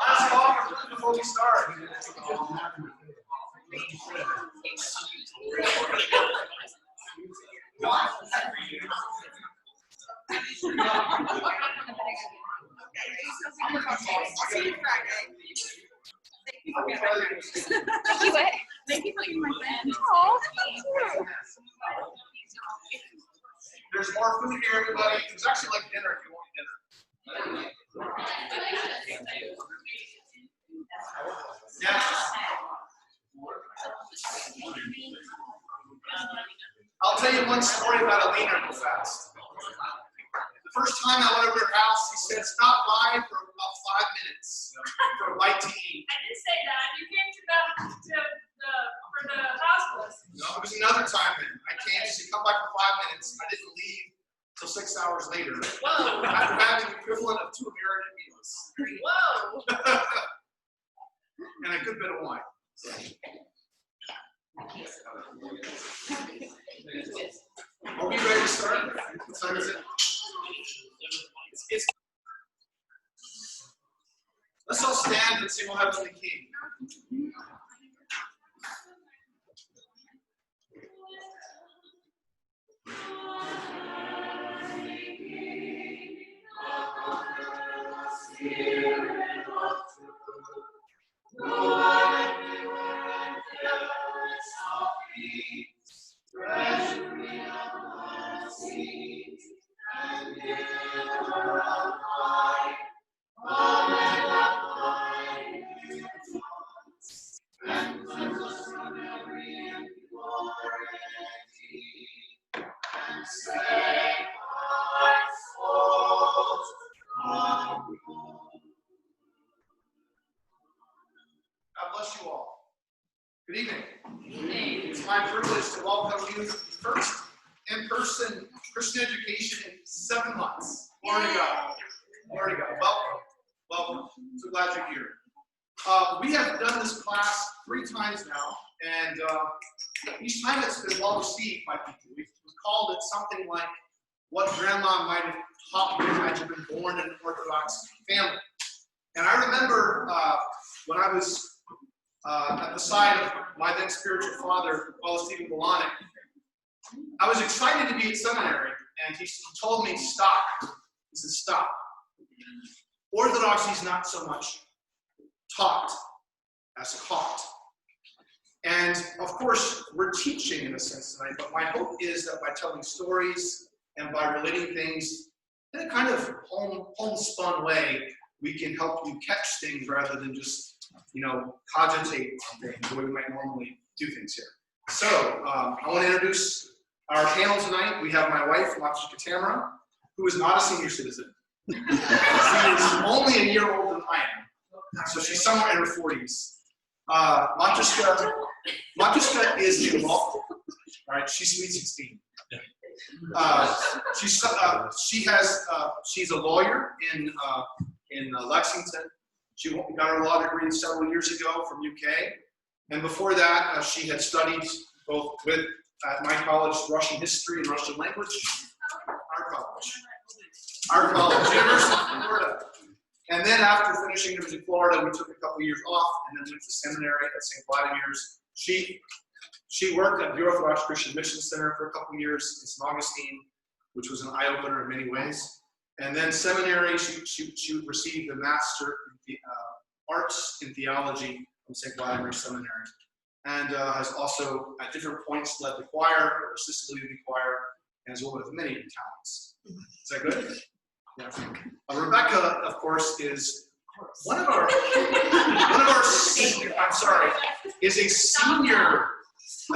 Last call before we start. Thank you for being my friend. There's more food here, everybody. It's actually like dinner if you want dinner. Yeah. I'll tell you one story about Alina real fast. The first time I went over to her house, he said, stop by for about 5 minutes for a bite to eat. I did say that. You came for the hospice. No, it was another time then. I came, she said, come by for 5 minutes. I didn't leave until 6 hours later. Whoa. After having the equivalent of 2 American meals. Whoa. And a good bit of wine. Are we ready to start? What time is it? Let's all stand and sing "O Heavenly King." God bless you all. Good evening. It's my privilege to welcome you to the first in-person Christian education in 7 months. Glory to God. Glory to God. Welcome. Welcome. So glad you're here. We have done this class 3 times now, and each time it's been well received by people. We've called it something like what grandma might have taught me had you been born in an Orthodox family. And I remember when I was at the side of my then spiritual father, Father Stephen Bolanic, I was excited to be at seminary, and he told me, stop. He said, stop. Orthodoxy is not so much taught as caught. And of course, we're teaching in a sense tonight, but my hope is that by telling stories and by relating things in a kind of homespun way, we can help you catch things rather than just, cogitate on things the way we might normally do things here. So, I want to introduce our panel tonight. We have my wife, Matushka Tamara, who is not a senior citizen. She is only a year older than I am. So she's somewhere in her 40s. Matushka is in law. All right, she's sweet 16. She's a lawyer in Lexington. She got her law degree several years ago from UK, and before that, she had studied both with at my college, Russian history and Russian language. Our college, University of Florida. And then after finishing University of Florida, we took a couple years off and then went to seminary at St. Vladimir's. She worked at the Orthodox Christian Mission Center for a couple years in St. Augustine, which was an eye-opener in many ways. And then seminary, she received a Master in Arts in Theology from St. Vladimir Seminary. And has also, at different points, led the choir, or assisted leading the choir, and is one with many talents. Is that good? Yeah. Rebecca, of course, is one of our senior, I'm sorry, is a senior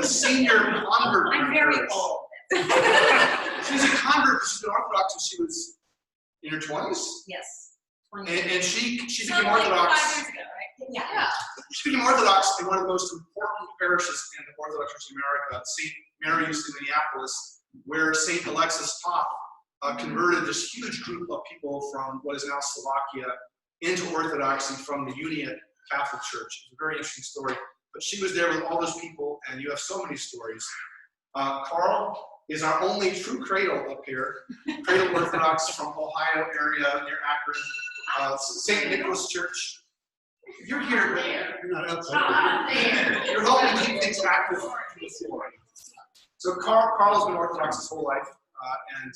convert. I'm very old. She's a convert. She's been Orthodox since she was in her 20s. Yes. And she So became like Orthodox. 5 years ago, right? Yeah. She became Orthodox in one of the most important parishes in the Orthodox Church of America, St. Mary's in Minneapolis, where St. Alexis Pop converted this huge group of people from what is now Slovakia into Orthodoxy from the Uniate Catholic Church. It's a very interesting story. But she was there with all those people, and you have so many stories. Carl is our only true cradle up here, Cradle Orthodox from Ohio area near Akron, St. Nicholas Church. You're here, but you're not outside. You're helping keep things active in the floor. So Carl has been Orthodox his whole life, and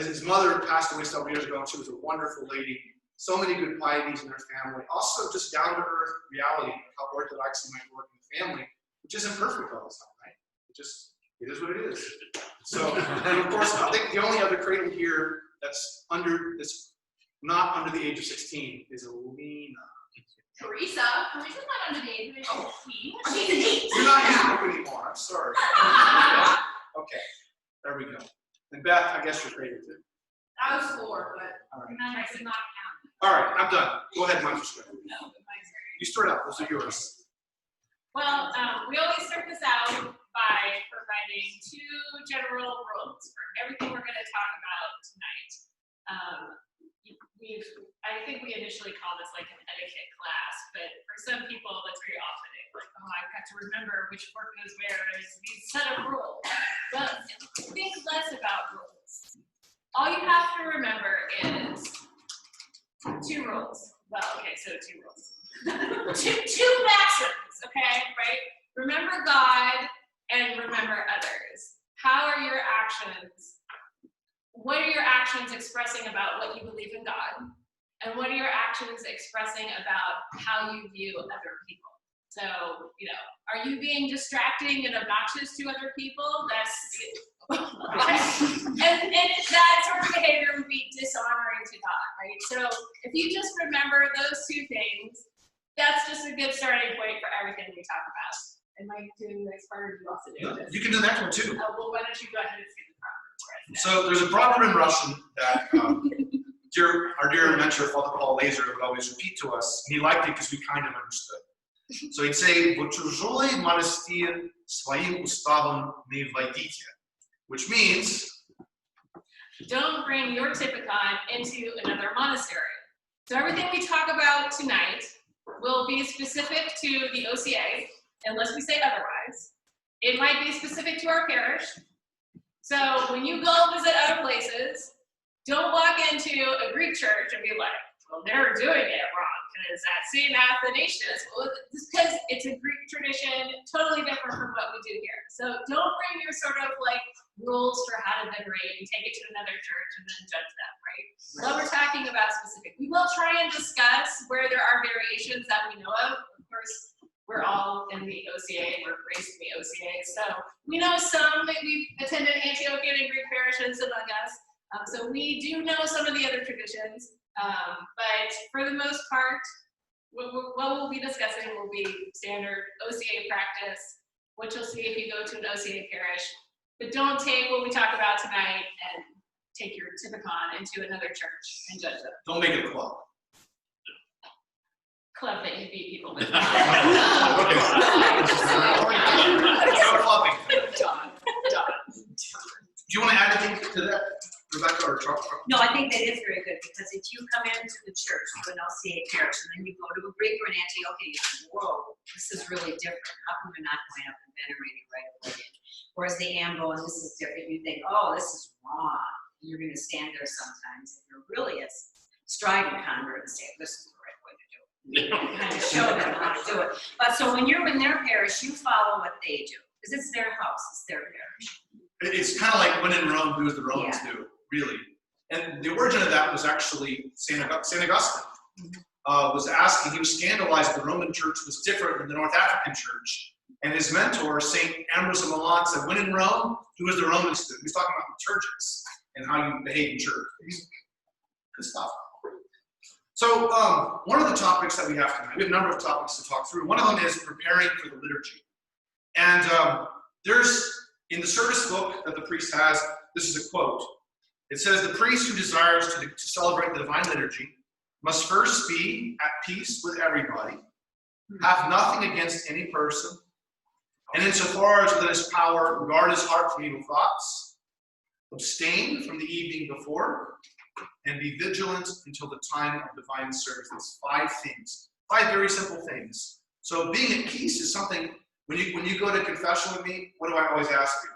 his mother passed away several years ago, and she was a wonderful lady. So many good pieties in her family. Also, just down-to-earth reality of how Orthodoxy might work in the family, which isn't perfect all the time, right? It is what it is. So, and of course, I think the only other cradle here that's not under the age of 16 is Alina. Teresa's not under the age of 16. She's an 8. You're not young anymore. I'm sorry. Okay, there we go. And Beth, I guess you're cradle too. I was 4, but All right. I did not count. All right, I'm done. Go ahead, Mike. No, but mine's very. You start out. Those are yours. Well, we always start this out by providing 2 general rules for everything we're going to talk about tonight. I think we initially called this like an etiquette class, but for some people that's very off-putting. Like, oh, I've got to remember which fork goes where. There's these set of rules. But think less about rules. All you have to remember is 2 rules. Well, okay, so 2 rules. two maxims, okay, right? Remember God and remember others. How are your actions? What are your actions expressing about what you believe in God? And what are your actions expressing about how you view other people? So, are you being distracting and obnoxious to other people? And that sort of behavior would be dishonoring to God, right? So if you just remember those 2 things, that's just a good starting point for everything we talk about. Am I doing the next part, or do you also do this? You can do the next one too. Well, why don't you go ahead and say the proper for us? So there's a proverb in Russian that our dear mentor, Father Paul Laser, would always repeat to us. And he liked it because we kind of understood. So he'd say, "В чужой монастырь своим уставом не войдите," which means, don't bring your typicon into another monastery. So everything we talk about tonight will be specific to the OCA, unless we say otherwise. It might be specific to our parish. So when you go visit other places, don't walk into a Greek church and be like, well, they're doing it wrong, because at St. Athanasius, well, it's because it's a Greek tradition, totally different from what we do here. So don't bring your sort of like rules for how to venerate and take it to another church and then judge them, right? Well, we're talking about specific. We will try and discuss where there are variations that we know of. Of course, we're all in the OCA, we're raised in the OCA, so we know some, we've attended Antiochian and Greek parishes among us, so we do know some of the other traditions, but for the most part, what we'll be discussing will be standard OCA practice, what you'll see if you go to an OCA parish, but don't take what we talk about tonight and take your typicon into another church and judge them. don't make it a club. Club that you beat people with. Okay. No clubbing. John. Do you want to add anything to that, Rebecca or Charles? No, I think that is very good, because if you come into the church to an LCA parish and then you go to a Greek or an Antiochian, you think, whoa, this is really different. How come we're not going up and venerating right away? Whereas the AMBO, and this is different, you think, oh, this is wrong. And you're gonna stand there sometimes, and you're really a strident convert and say, this is the right way to do it. And kind of show them how to do it. But so when you're in their parish, you follow what they do, because it's their house, it's their parish. It's kind of like when in Rome, do as the Romans do, really. And the origin of that was actually St. Augustine. Was asking, he was scandalized the Roman church was different than the North African church. And his mentor, St. Ambrose of Milan, said, when in Rome, do as the Romans do. He's talking about liturgics and how you behave in church. Good stuff. So one of the topics that we have tonight, we have a number of topics to talk through. One of them is preparing for the liturgy. And there's, in the service book that the priest has, this is a quote. It says, the priest who desires to celebrate the divine liturgy must first be at peace with everybody, have nothing against any person, and insofar as within his power, guard his heart from evil thoughts, abstain from the evening before, and be vigilant until the time of divine service. That's 5 things, 5 very simple things. So being at peace is something, when you go to confession with me, what do I always ask you?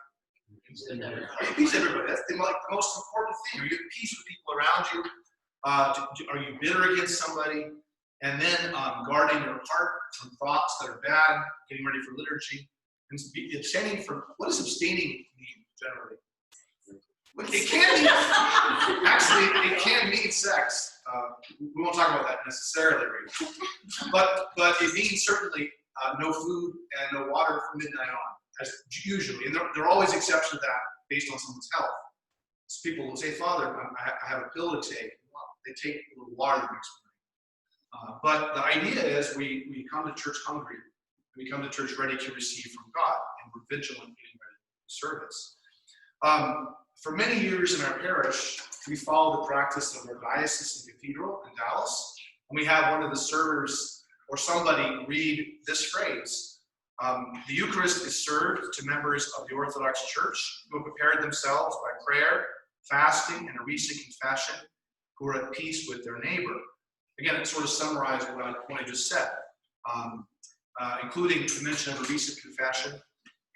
Are you at peace, everybody? That's the most important thing. Are you at peace with people around you? Are you bitter against somebody? And then guarding your heart from thoughts that are bad, getting ready for liturgy, and abstaining from, what does abstaining mean generally? It can mean, actually, it can mean sex. We won't talk about that necessarily, right? But it means certainly no food and no water from midnight on, as usually. And there are always exceptions to that based on someone's health. So people will say, Father, I have a pill to take. Well, they take a little water the next morning. But the idea is we come to church hungry. We come to church ready to receive from God, and we're vigilant getting ready for service. For many years in our parish, we follow the practice of our diocesan cathedral in Dallas, and we have one of the servers or somebody read this phrase. The Eucharist is served to members of the Orthodox Church who have prepared themselves by prayer, fasting, and a recent confession, who are at peace with their neighbor. Again, it sort of summarized what I just said, including the mention of a recent confession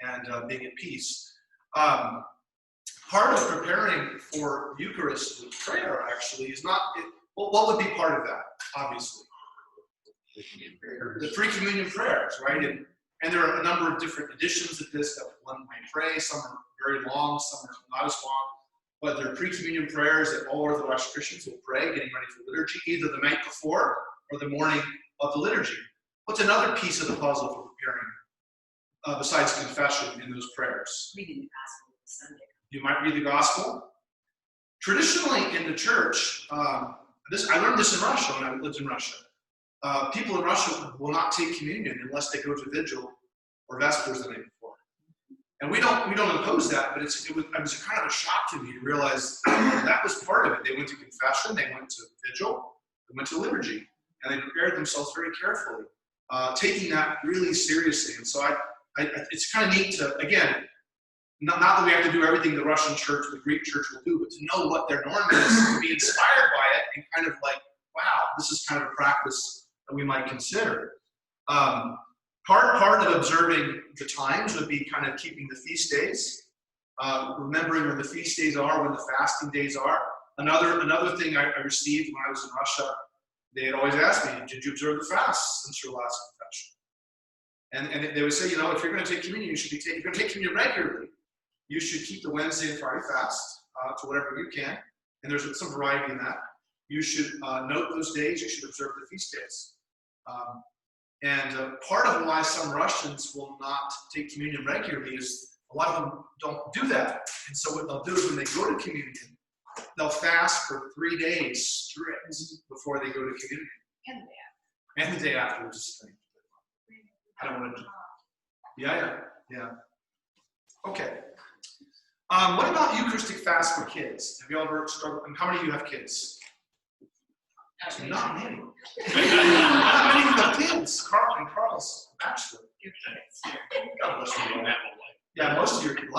and being at peace. Part of preparing for Eucharist with prayer, actually, is not, what would be part of that, obviously? The pre-communion prayers, right? And there are a number of different editions of this that one might pray. Some are very long, some are not as long. But there are pre-communion prayers that all Orthodox Christians will pray, getting ready for liturgy, either the night before or the morning of the liturgy. What's another piece of the puzzle for preparing, besides confession in those prayers? Reading the Gospel Sunday. You might read the Gospel. Traditionally in the church, I learned this in Russia when I lived in Russia. People in Russia will not take communion unless they go to vigil or vespers the night before. And we don't impose that, but it was kind of a shock to me to realize that was part of it. They went to confession, they went to vigil, they went to liturgy, and they prepared themselves very carefully, taking that really seriously. And so it's kind of neat to, again, not that we have to do everything the Russian church, the Greek church will do, but to know what their norm is, to be inspired by it, and kind of like, wow, this is kind of a practice that we might consider. Part of observing the times would be kind of keeping the feast days, remembering when the feast days are, when the fasting days are. Another thing I received when I was in Russia, they had always asked me, did you observe the fast since your last confession? And they would say, if you're going to take communion, if you're going to take communion regularly, you should keep the Wednesday and Friday fast to whatever you can. And there's some variety in that. You should note those days. You should observe the feast days. And part of why some Russians will not take communion regularly is a lot of them don't do that. And so what they'll do is when they go to communion, they'll fast for 3 days straight before they go to communion. And the day after, which is strange. I don't want to do that. Yeah. Okay. What about Eucharistic fast for kids? Have you ever struggled? And how many of you have kids? Not many. Not many of you have kids. Carl's a bachelor. God bless you. Yeah, a lot of your kids.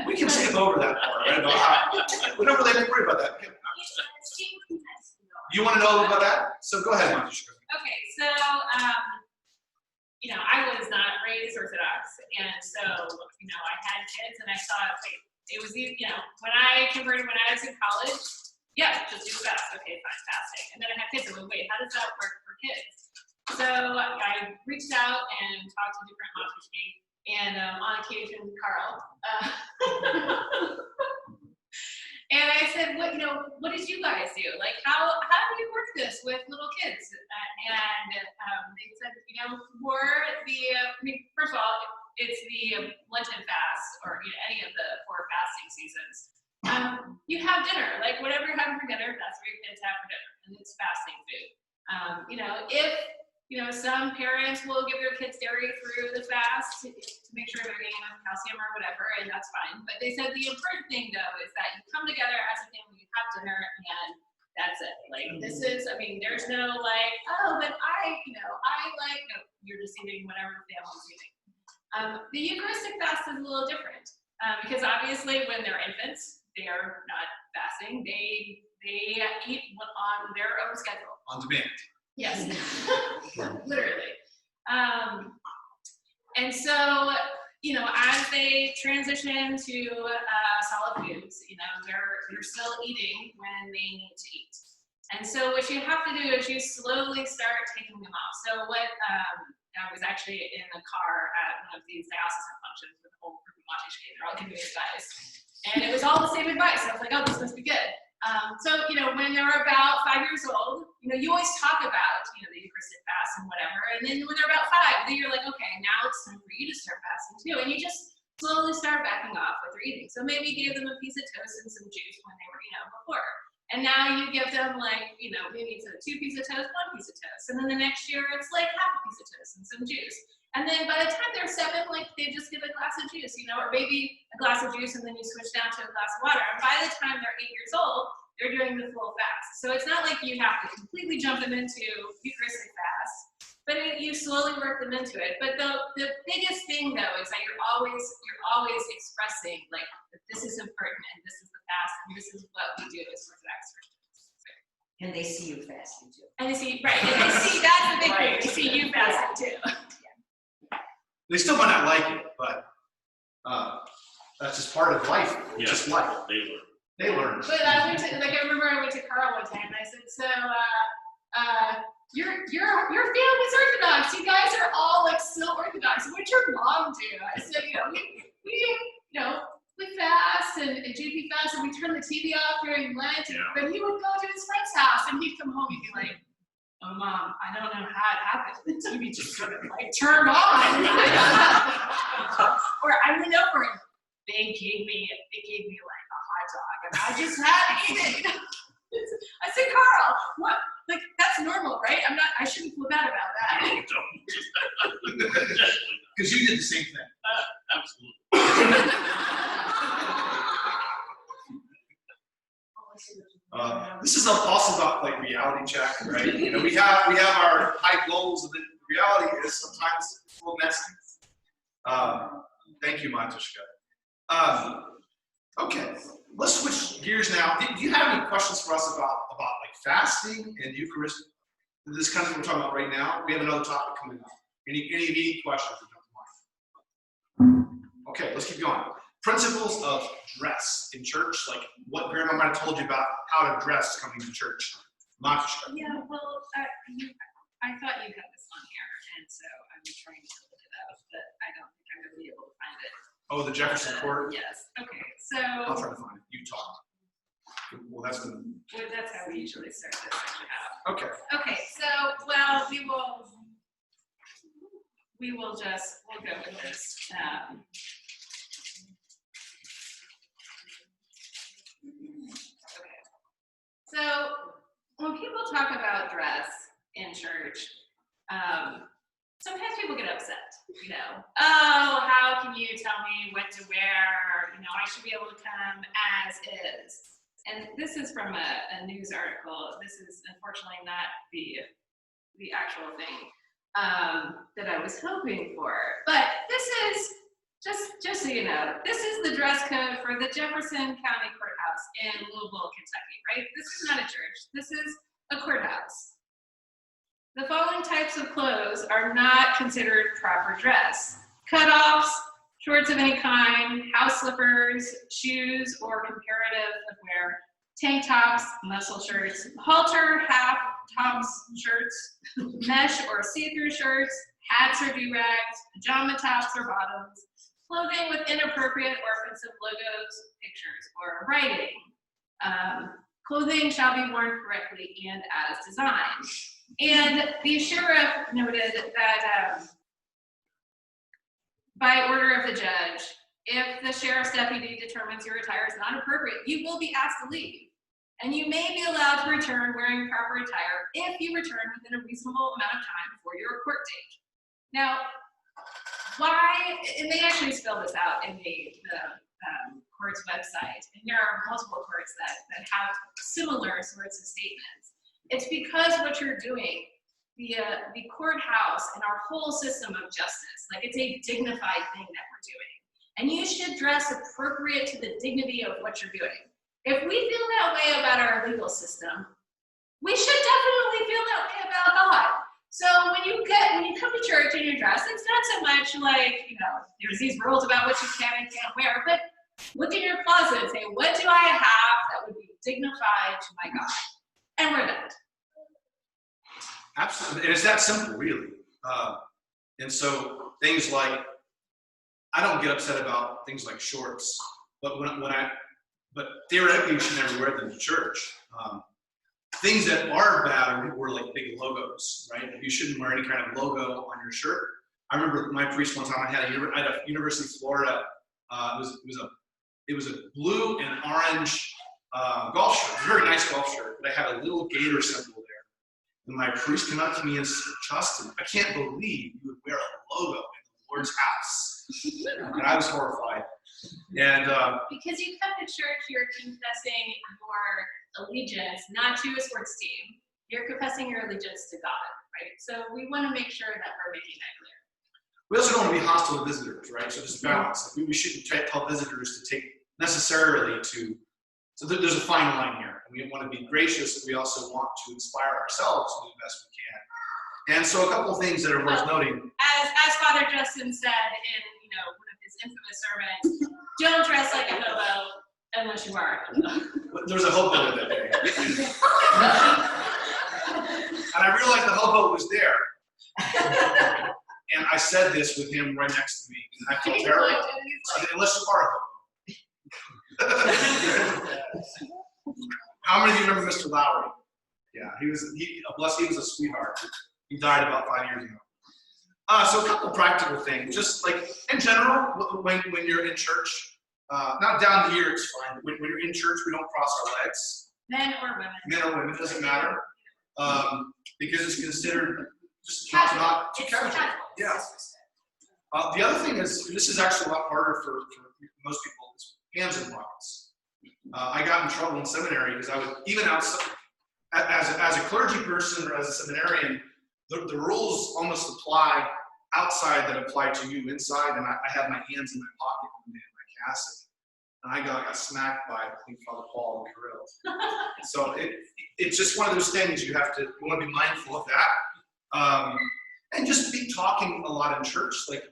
We can skip over that part, right? We don't really have to worry about that. You want to know about that? So go ahead, Monteshka. Okay, so you know, I was not raised Orthodox, and so, you know, I had kids, and I thought, wait, it was, you know, when I converted when I was in college, yeah, just do fast, okay, fine, fasting. And then I had kids, and went, wait, how does that work for kids? So I reached out and talked to different Montefiore, and on occasion, Carl. And I said, what, you know, what did you guys do? Like, how do you work this with little kids? And they said, you know, for the, I mean, first of all, it's the Lenten fast, or you know, any of the 4 fasting seasons. You have dinner, like whatever you're having for dinner, that's what your kids have for dinner, and it's fasting food. You know, if you know, some parents will give their kids dairy through the fast to make sure they're getting enough calcium or whatever, and that's fine. But they said the important thing though is that you come together as a family, you have dinner, and that's it. Like this is, I mean, there's no like, oh, but you know, no, you're just eating whatever the family's eating. The Eucharistic fast is a little different because obviously when they're infants, they are not fasting. They eat on their own schedule. On demand. Yes, literally. And so, you know, as they transition to solid foods, you know, they're still eating when they need to eat. And so what you have to do is you slowly start taking them off. So what, I was actually in the car at one of these diocesan functions with a whole group of Montefiore. They're all giving me advice. And it was all the same advice. I was like, oh, this must be good. So, you know, when they're about 5 years old, you know, you always talk about, you know, the Eucharistic fast and whatever. And then when they're about 5, then you're like, okay, now it's time for you to start fasting too. And you just slowly start backing off what they're eating. So maybe give them a piece of toast and some juice when they were, you know, before. And now you give them like, you know, maybe it's 2 pieces of toast, 1 piece of toast. And then the next year it's like half a piece of toast and some juice. And then by the time they're 7, like they just get a glass of juice, you know, or maybe a glass of juice and then you switch down to a glass of water. And by the time they're 8 years old, they're doing the full fast. So it's not like you have to completely jump them into Eucharistic fast, but you slowly work them into it. But the biggest thing though is that you're always expressing like that this is important and this is the fast and this is what we do as Orthodox Christians. And they see you fasting too. And they see, right, and they see, that's the big thing, they see you fasting too. They still might not like it, but that's just part of life. Yeah. Just life. They learn. But I went to, like I remember I went to Carl one time and I said, so your family's Orthodox. You guys are all like still Orthodox. What'd your mom do? I said, you know, we fast and JP fast and we turn the TV off during Lent. And then he would go to his friend's house and he'd come home and be like, oh mom, I don't know how it happened. The TV just sort of like turned on. Or I went over and they gave me like a hot dog and I just had to eat it. I said, Carl, what? Like that's normal, right? I shouldn't feel bad about that. No, don't. Because you did the same thing. Absolutely. This is also about like reality check, right? You know, we have our high goals, and the reality is sometimes it's a little messy. Thank you, Matushka. Okay, let's switch gears now. Do you have any questions for us about like fasting and Eucharist? This kind of what we're talking about right now. We have another topic coming up. Any immediate questions that come to mind? Okay, let's keep going. Principles of dress in church, like what Grandma might have told you about how to dress coming to church. Matushka. Yeah, well, I thought you had this on here, and so I'm trying to look it up, but I don't think I'm going to be able to find it. Oh, the Jefferson Court. Yes. Okay. I'll So try to find it. You talk. Well, that's been that's how we usually start this second half. okay. Okay. So well, we'll go with this. Okay. So when people talk about dress in church, sometimes people get upset, you know. Oh, how can you tell me what to wear? You know, I should be able to come as is. And this is from a news article. This is unfortunately not the actual thing that I was hoping for. But this is, just so you know, this is the dress code for the Jefferson County Courthouse in Louisville, Kentucky, right? This is not a church. This is a courthouse. The following types of clothes are not considered proper dress: cutoffs, shorts of any kind, house slippers, shoes or comparative footwear, tank tops, muscle shirts, halter, half tops, shirts, mesh or see-through shirts, hats or do-rags, pajama tops or bottoms, clothing with inappropriate or offensive logos, pictures, or writing. Clothing shall be worn correctly and as designed. And the sheriff noted that by order of the judge, if the sheriff's deputy determines your attire is not appropriate, you will be asked to leave. And you may be allowed to return wearing proper attire if you return within a reasonable amount of time for your court date. Now, why, and they actually spell this out in the court's website, and there are multiple courts that have similar sorts of statements. It's because what you're doing, the courthouse and our whole system of justice, like it's a dignified thing that we're doing. And you should dress appropriate to the dignity of what you're doing. If we feel that way about our legal system, we should definitely feel that way about God. So when you come to church in your dress, it's not so much like, there's these rules about what you can and can't wear, but look in your closet and say, what do I have that would be dignified to my God? And wear that. Absolutely, and it's that simple, really. And so things like, I don't get upset about things like shorts, but but theoretically you should never wear them to church. Things that are bad were like big logos, right? You shouldn't wear any kind of logo on your shirt. I remember my priest one time, I had a University of Florida. It was a blue and orange golf shirt. It was a very nice golf shirt, but I had a little gator symbol there. And my priest came up to me and said, "Justin, I can't believe you would wear a logo in the Lord's house." And I was horrified. And Because you come to church, you're confessing your allegiance not to a sports team. You're confessing your allegiance to God, right? So we want to make sure that we're making that clear. we also don't want to be hostile to visitors, right? So there's a balance. We shouldn't tell visitors to take necessarily to. So there's a fine line here. We want to be gracious, and we also want to inspire ourselves to do the best we can. And so a couple of things that are worth noting. As Father Justin said in one of his infamous sermons, don't dress like a hobo unless you are a hobo. There was a hobo that day. And I realized the hobo was there. And I said this with him right next to me. And I felt terrible. Unless you are a hobo. How many of you remember Mr. Lowry? Yeah, he was a sweetheart. He died about 5 years ago. So a couple practical things, just like in general, when you're in church, not down here, it's fine. When you're in church, we don't cross our legs. Men or women. Men or women, doesn't matter. Because it's considered just not too casual. Yeah. The other thing is, this is actually a lot harder for most people, is hands in pockets. I got in trouble in seminary because I would, even outside, as a clergy person or as a seminarian, the rules almost apply outside that apply to you inside, and I had my hands in my pocket one day in my cassock, and I got smacked by, I think, Father Paul and Kirill. So it's just one of those things you want to be mindful of that. And just be talking a lot in church. Like,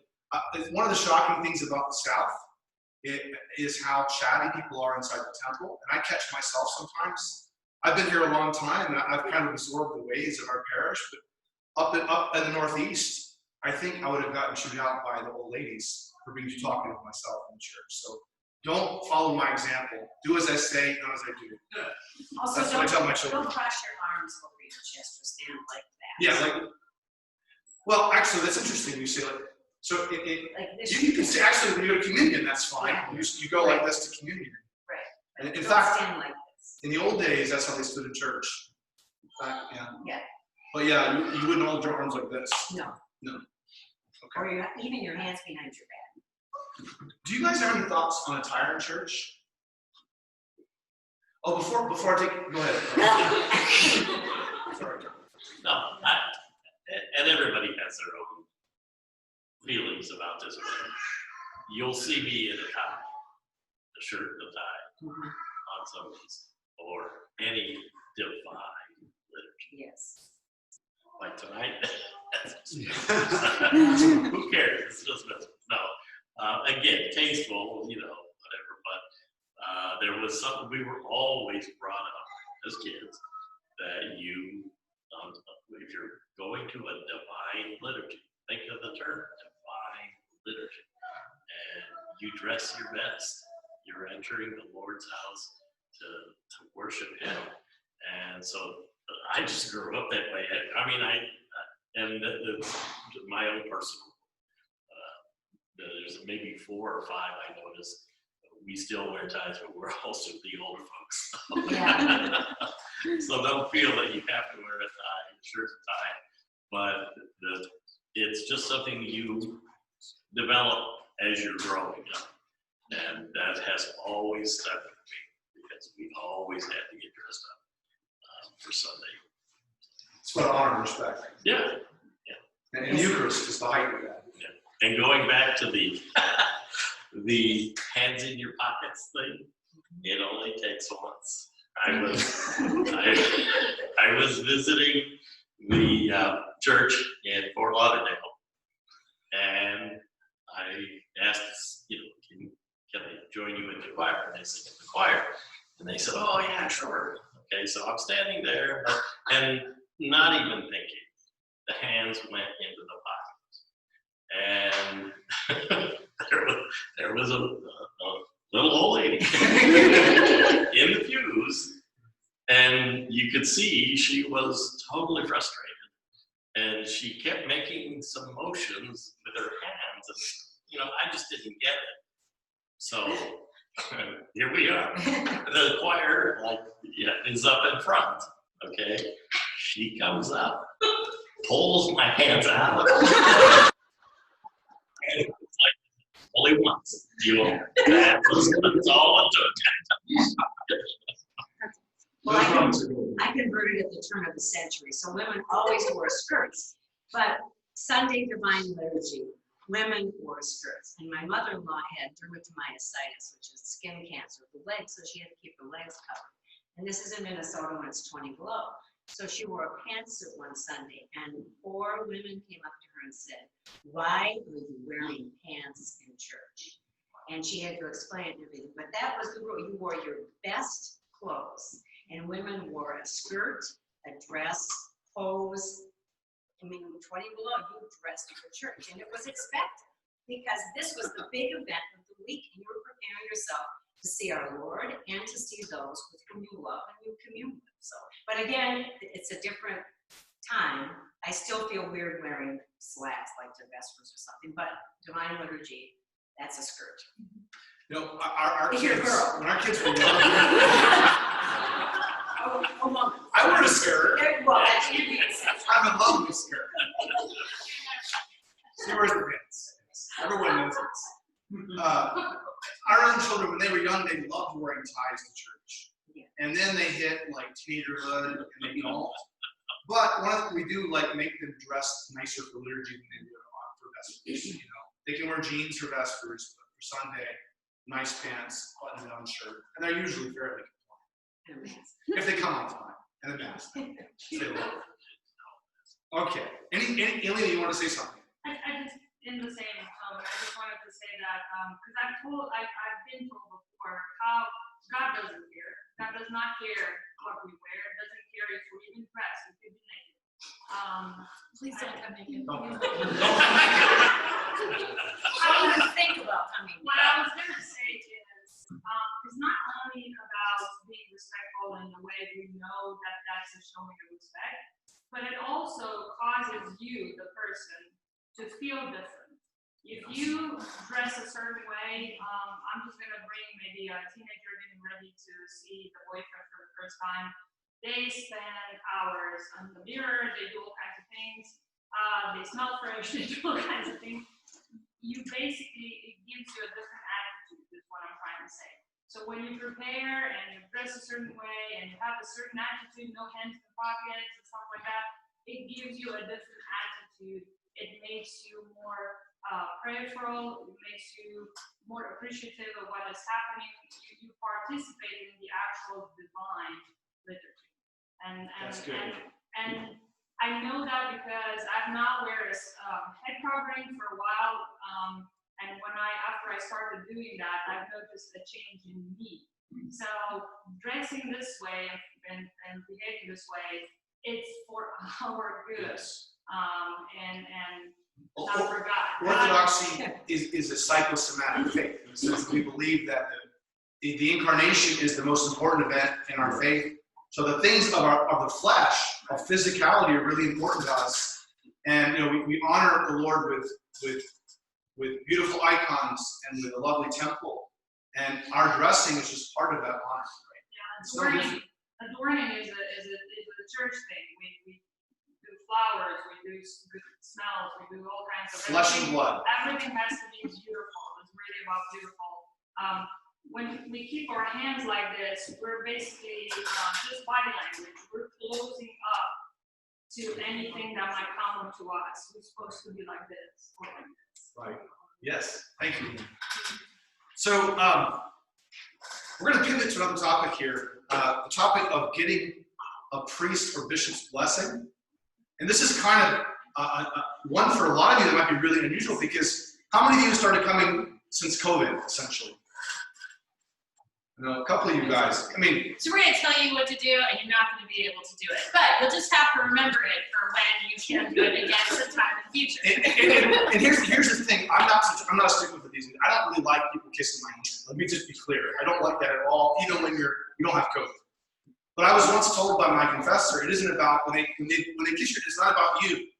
one of the shocking things about the South is how chatty people are inside the temple, and I catch myself sometimes. I've been here a long time, and I've kind of absorbed the ways of our parish, but up in the Northeast, I think I would have gotten chewed out by the old ladies for being talking with myself in church. So don't follow my example. Do as I say, not as I do. Also, That's what I tell my children. don't cross your arms over your chest or stand like that. Yeah, well, actually, that's interesting. You say so Like this. you can say, actually, when you go to communion, that's fine. Yeah. You go like this to communion. Right. And in Don't fact, stand like this. in the old days, that's how they stood in church. In fact, yeah. Yeah. But yeah, you wouldn't hold your arms like this. No. Okay. Or even your hands behind your back. Do you guys have any thoughts on attire in church? Oh, before I take, go ahead. Sorry. No, and everybody has their own feelings about this. You'll see me in a tie, a shirt and a tie, on some of these, or any divine liturgy. Yes. like tonight. Who cares? It's just no. Again, tasteful, whatever. But there was something we were always brought up as kids that if you're going to a divine liturgy, think of the term divine liturgy, and you dress your best. You're entering the Lord's house to worship Him, and so I just grew up that way. I mean, my own personal. There's maybe 4 or 5 I noticed. We still wear ties, but we're also the older folks. Yeah. So don't feel that you have to wear a tie, a shirt and tie, but it's just something you develop as you're growing up. And that has always stuck with me because we always had to get dressed up for Sunday. It's what honor and respect. Yeah. And Eucharist is the height of that. And going back to the the hands in your pockets thing, it only takes once. I was visiting the church in Fort Lauderdale, and I asked, can I join you in the choir? And they said, in the choir. And they said, oh yeah, sure. Okay, so I'm standing there, and not even thinking, the hands went into the pockets. And there was a little old lady in the pews, and you could see she was totally frustrated. And she kept making some motions with her hands, and I just didn't get it. So here we are. The choir is up in front. Okay, she comes up, pulls my hands out, and it's like only once. That's all it took. Well, I converted at the turn of the century, so women always wore skirts. But Sunday Divine Liturgy, women wore skirts. And my mother-in-law had dermatomyositis, which is skin cancer of the legs, so she had to keep her legs covered. And this is in Minnesota when it's 20 below. So she wore a pantsuit one Sunday, and 4 women came up to her and said, "Why are you wearing pants in church?" And she had to explain everything. But that was the rule. You wore your best clothes. And women wore a skirt, a dress, hose. I mean, 20 below, you dressed for church. And it was expected because this was the big event of the week. And you were preparing yourself to see our Lord and to see those with whom you love and you commune with. So, but again, it's a different time. I still feel weird wearing slacks like to Vespers or something, but Divine Liturgy, that's a skirt. Our If kids, you're a girl. when our kids were young, I wear a skirt. Well, that's Indian. I'm in love with a skirt. She wears the pants. Everyone knows this. Our own children, when they were young, they loved wearing ties to church. Yeah. And then they hit like teenagerhood and they don't. But we do make them dress nicer for liturgy than they would for Vespers. They can wear jeans for Vespers, but for Sunday, nice pants, button-down shirt, and they're usually fairly compliant if they come on time. And a mask. Okay. Any Alien, you want to say something? I just, in the same tone, I just wanted to say that, because I've been told before how God doesn't care. God does not care what we wear, doesn't care if we're even dressed, we could be naked. Please don't come naked. I don't even think about coming. What I was gonna say is, it's not only about being respectful in the way we know that that's a showing of respect, but it also causes you, the person, to feel different. If you dress a certain way, I'm just gonna bring maybe a teenager getting ready to see the boyfriend for the first time. They spend hours on the mirror, they do all kinds of things, they smell fresh, they do all kinds of things. It gives you a different attitude, is what I'm trying to say. So when you prepare and you dress a certain way and you have a certain attitude, no hands in the pockets and stuff like that, it gives you a different attitude. It makes you more prayerful, it makes you more appreciative of what is happening. You participate in the actual divine liturgy. And That's good. and I know that because I've not wear a head covering for a while, and after I started doing that, I've noticed a change in me. So dressing this way and behaving this way, it's for our good, Yes. and not for God. Orthodoxy is a psychosomatic faith, in the sense that we believe that the incarnation is the most important event in our faith. So the things of the flesh, of physicality, are really important to us. And we honor the Lord with beautiful icons and with a lovely temple. And our dressing is just part of that honor. Right? Yeah, adorning is a church thing. We do flowers, we do good smells, we do all kinds of Flesh and blood. Everything has to be beautiful. It's really about beautiful. When we keep our hands like this, we're basically just body language. We're closing up to anything that might come to us. We're supposed to be like this or like this. Right. Yes. Thank you. So we're going to pivot to another topic here. The topic of getting a priest or bishop's blessing. And this is kind of one for a lot of you that might be really unusual, because how many of you started coming since COVID, essentially? I know a couple of you guys. I mean, So we're going to tell you what to do, and you're not going to be able to do it. But you'll just have to remember it for when you can do it again sometime in the future. and here's the thing. I'm not a stickler for these. I don't really like people kissing my hand. Let me just be clear. I don't like that at all, even when you don't have COVID. But I was once told by my confessor, it isn't about when they kiss you. It's not about you.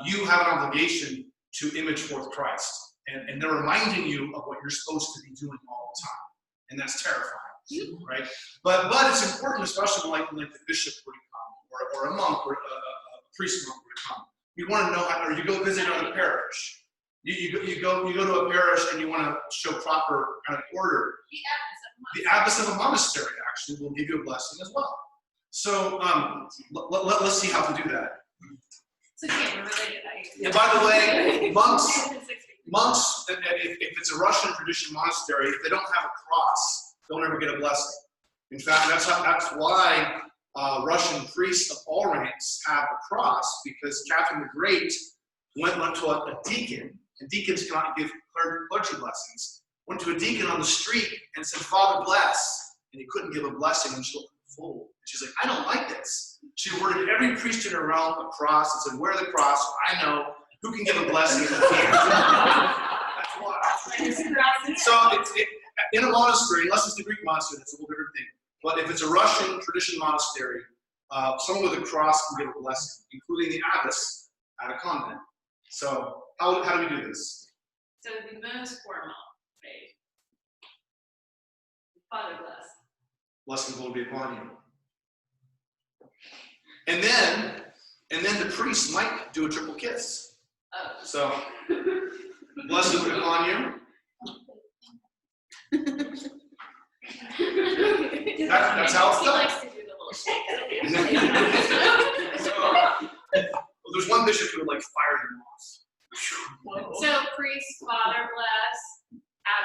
You have an obligation to image forth Christ, and they're reminding you of what you're supposed to be doing all the time. And that's terrifying, right? But it's important, especially when like the bishop were to come, or a monk, or a priest monk were to come. You want to know how, or you go visit another parish. You go to a parish and you want to show proper kind of order. The abbess of a monastery actually will give you a blessing as well. So let's see how to do that. So yeah, we're related. And by the way, monks, if it's a Russian tradition monastery, if they don't have a cross, they'll never get a blessing. In fact, that's why Russian priests of all ranks have a cross, because Catherine the Great went to a deacon, and deacons cannot give clergy blessings, went to a deacon on the street and said, "Father, bless," and he couldn't give a blessing, and she looked full. And she's like, "I don't like this." She awarded every priest in her realm a cross and said, "Wear the cross, so I know who can give a blessing and who can't." That's why. So it's in a monastery, unless it's the Greek monastery, that's a whole different thing. But if it's a Russian tradition monastery, someone with a cross can give a blessing, including the abbess at a convent. So how do we do this? So the most formal, right? Father bless. Blessing will be upon you. And then the priest might do a triple kiss. Oh. So, blessing be upon you. That's how it's He done. likes to do the little shake. Well, there's one bishop who would like fire them off. So priest, father bless,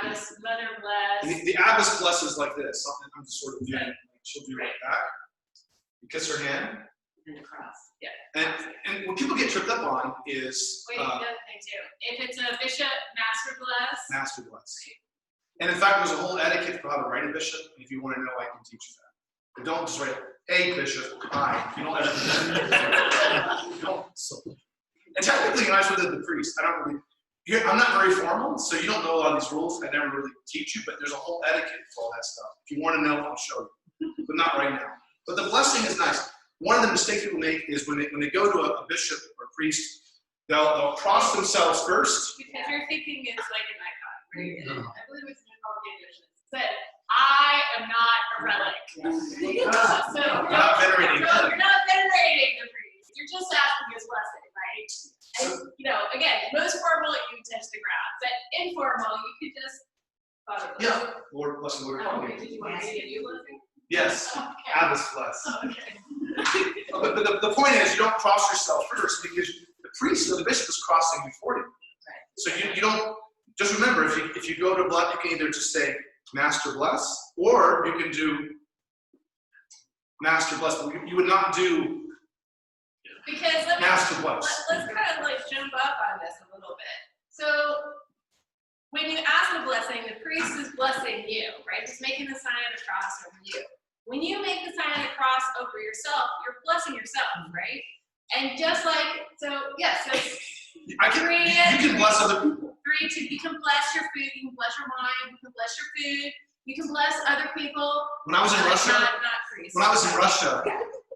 abbess, mother bless. And the abbess blesses like this. I'm just sort of doing it. She'll do like that. You kiss her hand. And the cross. And what people get tripped up on is Wait, the other thing too. If it's a bishop, master bless. master bless. And in fact, there's a whole etiquette for how to write a bishop. If you want to know, I can teach you that. But don't just write, "Hey, bishop, hi." You don't edit. Don't. So, and technically, I should have the priest. I don't really. I'm not very formal, so you don't know a lot of these rules. I never really teach you, but there's a whole etiquette for all that stuff. If you want to know, I'll show you, but not right now. But the blessing is nice. One of the mistakes people make is when they go to a bishop or a priest, they'll cross themselves first. Because you're thinking it's like an icon, right? And I believe it's in the congregation. It said, "I am not a relic." So We're not venerating. No, you're not venerating the priest. You're just asking his blessing, right? And, again, most formal, you touch the ground. But informal, you could just Father bless. Yeah, Lord bless the Lord Oh, upon okay. you. Did you want me to give you a blessing? Yes, Okay. abbess bless. Okay. But the point is, you don't cross yourself first, because the priest or the bishop is crossing before you. So you don't, just remember, if you go to blood, you can either just say, "Master bless," or you can do "Master bless," but you would not do Because let me, Master bless. let's kind of like jump up on this a little bit. So when you ask the blessing, the priest is blessing you, right? He's making the sign of the cross over you. When you make the sign of the cross over yourself, you're blessing yourself, right? And just like, so yes, so You can bless other people. you can bless your food, you can bless your wine, you can bless your food, you can bless other people. When I was in Russia, Not priests.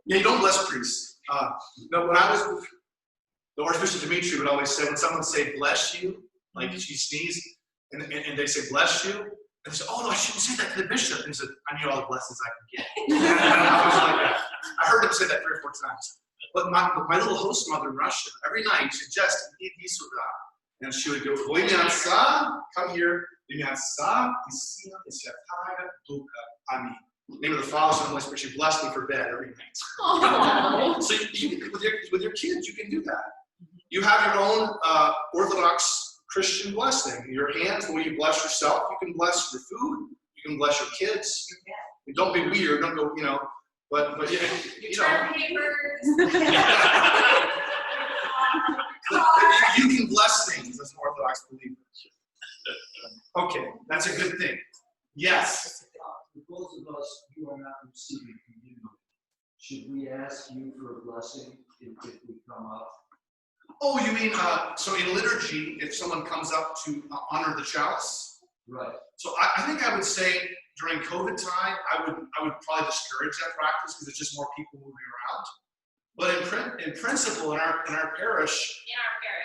yeah, you don't bless priests. No, when I was, the Archbishop Dimitri would always say, when someone say bless you, like she sneezed, and they say bless you, and they say, oh no, I shouldn't say that to the bishop. And he said, I need all the blessings I can get. I was like that. I heard him say that 3 or 4 times. But my little host mother in Russia, every night she'd just eat Isuda. And she would go, come here, name of the Father, Son, and Holy Spirit. She blessed me for bed every night. Oh. So with your kids, you can do that. You have your own Orthodox Christian blessing. Your hands, where you bless yourself, you can bless your food, you can bless your kids. Don't be weird, don't go, but you Return papers. you can bless things as an Orthodox believer. Okay, that's a good thing. Yes. For those of us who are not receiving communion, should we ask you for a blessing if we come up? Oh, you mean, so in liturgy, if someone comes up to honor the chalice? Right. So I think I would say during COVID time, I would probably discourage that practice because there's just more people moving around. But in principle, in our parish,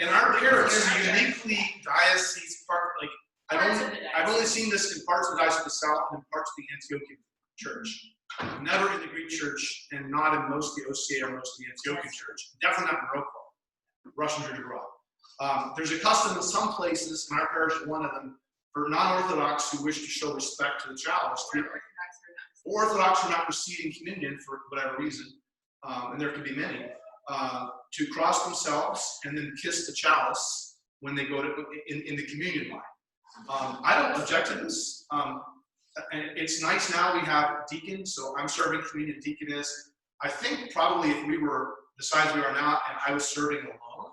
uniquely diocese part, like I've only seen this in parts of the Diocese of the South and in parts of the Antiochian Church. Never in the Greek Church, and not in most of the OCA or most of the Antiochian Church. Definitely not in Rocco, Russian Church abroad. There's a custom in some places, in our parish, one of them, for non-Orthodox who wish to show respect to the chalice, or Orthodox who are not receiving communion for whatever reason, and there could be many, to cross themselves and then kiss the chalice when they go to in the communion line. I don't object to this. And it's nice now we have deacons, so I'm serving communion deaconess. I think probably if we were the size we are now and I was serving alone,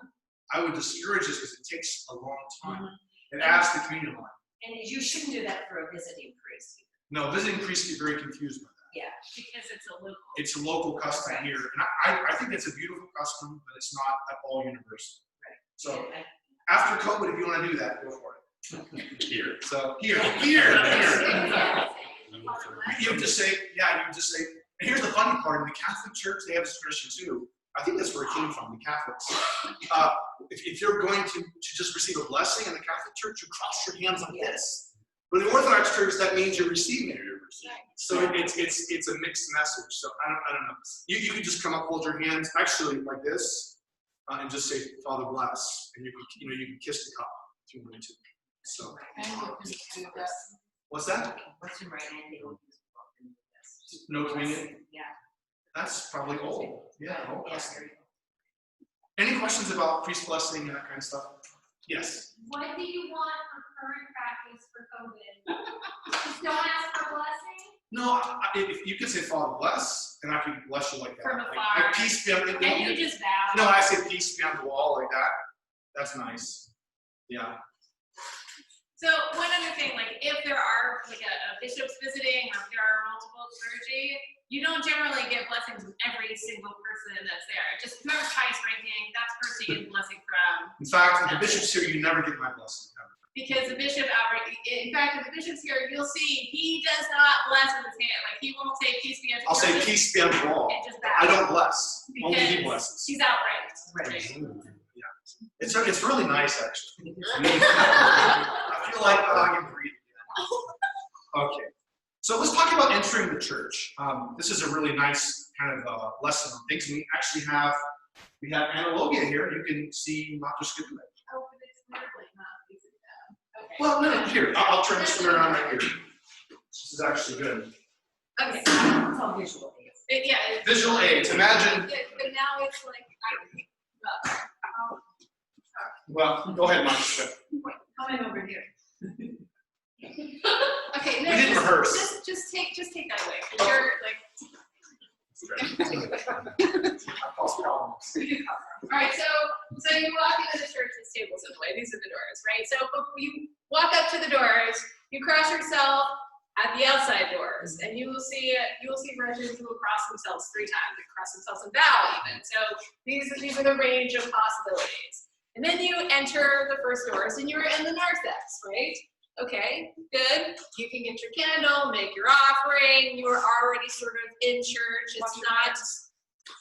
I would discourage this because it takes a long time. It adds to the communion line. And you shouldn't do that for a visiting priest. No, visiting priests get very confused by that. Yeah. Because it's a local. It's a local custom here. And I think it's a beautiful custom, but it's not at all universal. Right. So after COVID, if you want to do that, go for it. Here. So here. You would just say, and here's the funny part, in the Catholic Church, they have this tradition too. I think that's where it came from, the Catholics. If you're going to just receive a blessing in the Catholic Church, you cross your hands like this. But in the Orthodox Church, that means you're receiving it. So it's a mixed message. So I don't know. You could just come up, hold your hands, actually like this, and just say, Father bless, and you can kiss the cup if you wanted to. So what's that? What's your right hand? They don't use this. No communion? Yeah. That's probably old. Yeah, old. Yeah. Any questions about priest blessing and that kind of stuff? Yes. What do you want for current practice for COVID? Just don't ask for blessing? No, if you could say Father bless, and I could bless you like that. From like afar. peace be on the And you just bow. No, I say peace be on the wall like that. That's nice. Yeah. So one other thing, like if there are like a bishop's visiting or if there are multiple clergy, you don't generally give blessings with every single person that's there. Just whoever's highest ranking, that's the person you get the blessing from. In fact, if the bishop's here, you never get my blessing. Ever. Because the bishop outright, in fact, if the bishop's here, you'll see he does not bless with his hand. Like he won't say peace be unto I'll say person peace be on the wall. and just bow. I don't bless. Only he Because blesses. he's outright. Right. Yeah. It's really nice actually. I feel like I can breathe again. Okay. So let's talk about entering the church. This is a really nice kind of lesson on things. We actually have analogia here. You can see not just good. Oh, but it's literally not facing down. Okay. Well, no, here, I'll turn this one around right here. This is actually good. Okay. It's all visual aids. It's Visual aids. Imagine. But now it's like, Well, go ahead, Monica. coming over here. Okay, We no, didn't rehearse. just take that away. 'Cause you're like, All right, so you walk into the church, there's tables in the way, these are the doors, right? So you walk up to the doors, you cross yourself at the outside doors, and you will see residents who will cross themselves 3 times, they cross themselves and bow even. So these are the range of possibilities. And then you enter the first doors, and you're in the narthex, right? Okay, good. You can get your candle, make your offering. You are already sort of in church. It's not.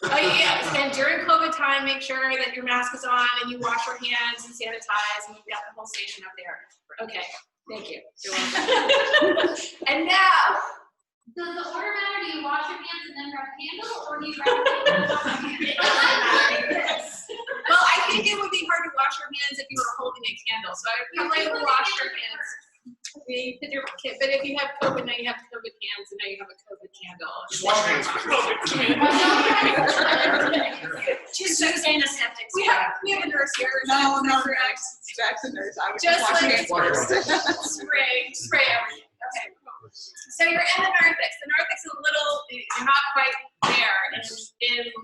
Oh yeah, and during COVID time, make sure that your mask is on and you wash your hands and sanitize, and you've got the whole station up there. Okay, thank you. You're welcome. And now, Does the order matter? Do you wash your hands and then grab a candle, or do you grab a candle and wash your hands? I like this. well, I think it would be hard to wash your hands if you were holding a candle, so I would probably wash your hands. But if you have COVID, now you have COVID hands, and now you have a COVID candle. Just wash your hands. Just use antiseptic. We have a nurse here. No, correct. Jackson nurse. I would Just wash like- hands first. spray everything. Okay, cool. So you're in the narthex. The narthex is a little, you're not quite there in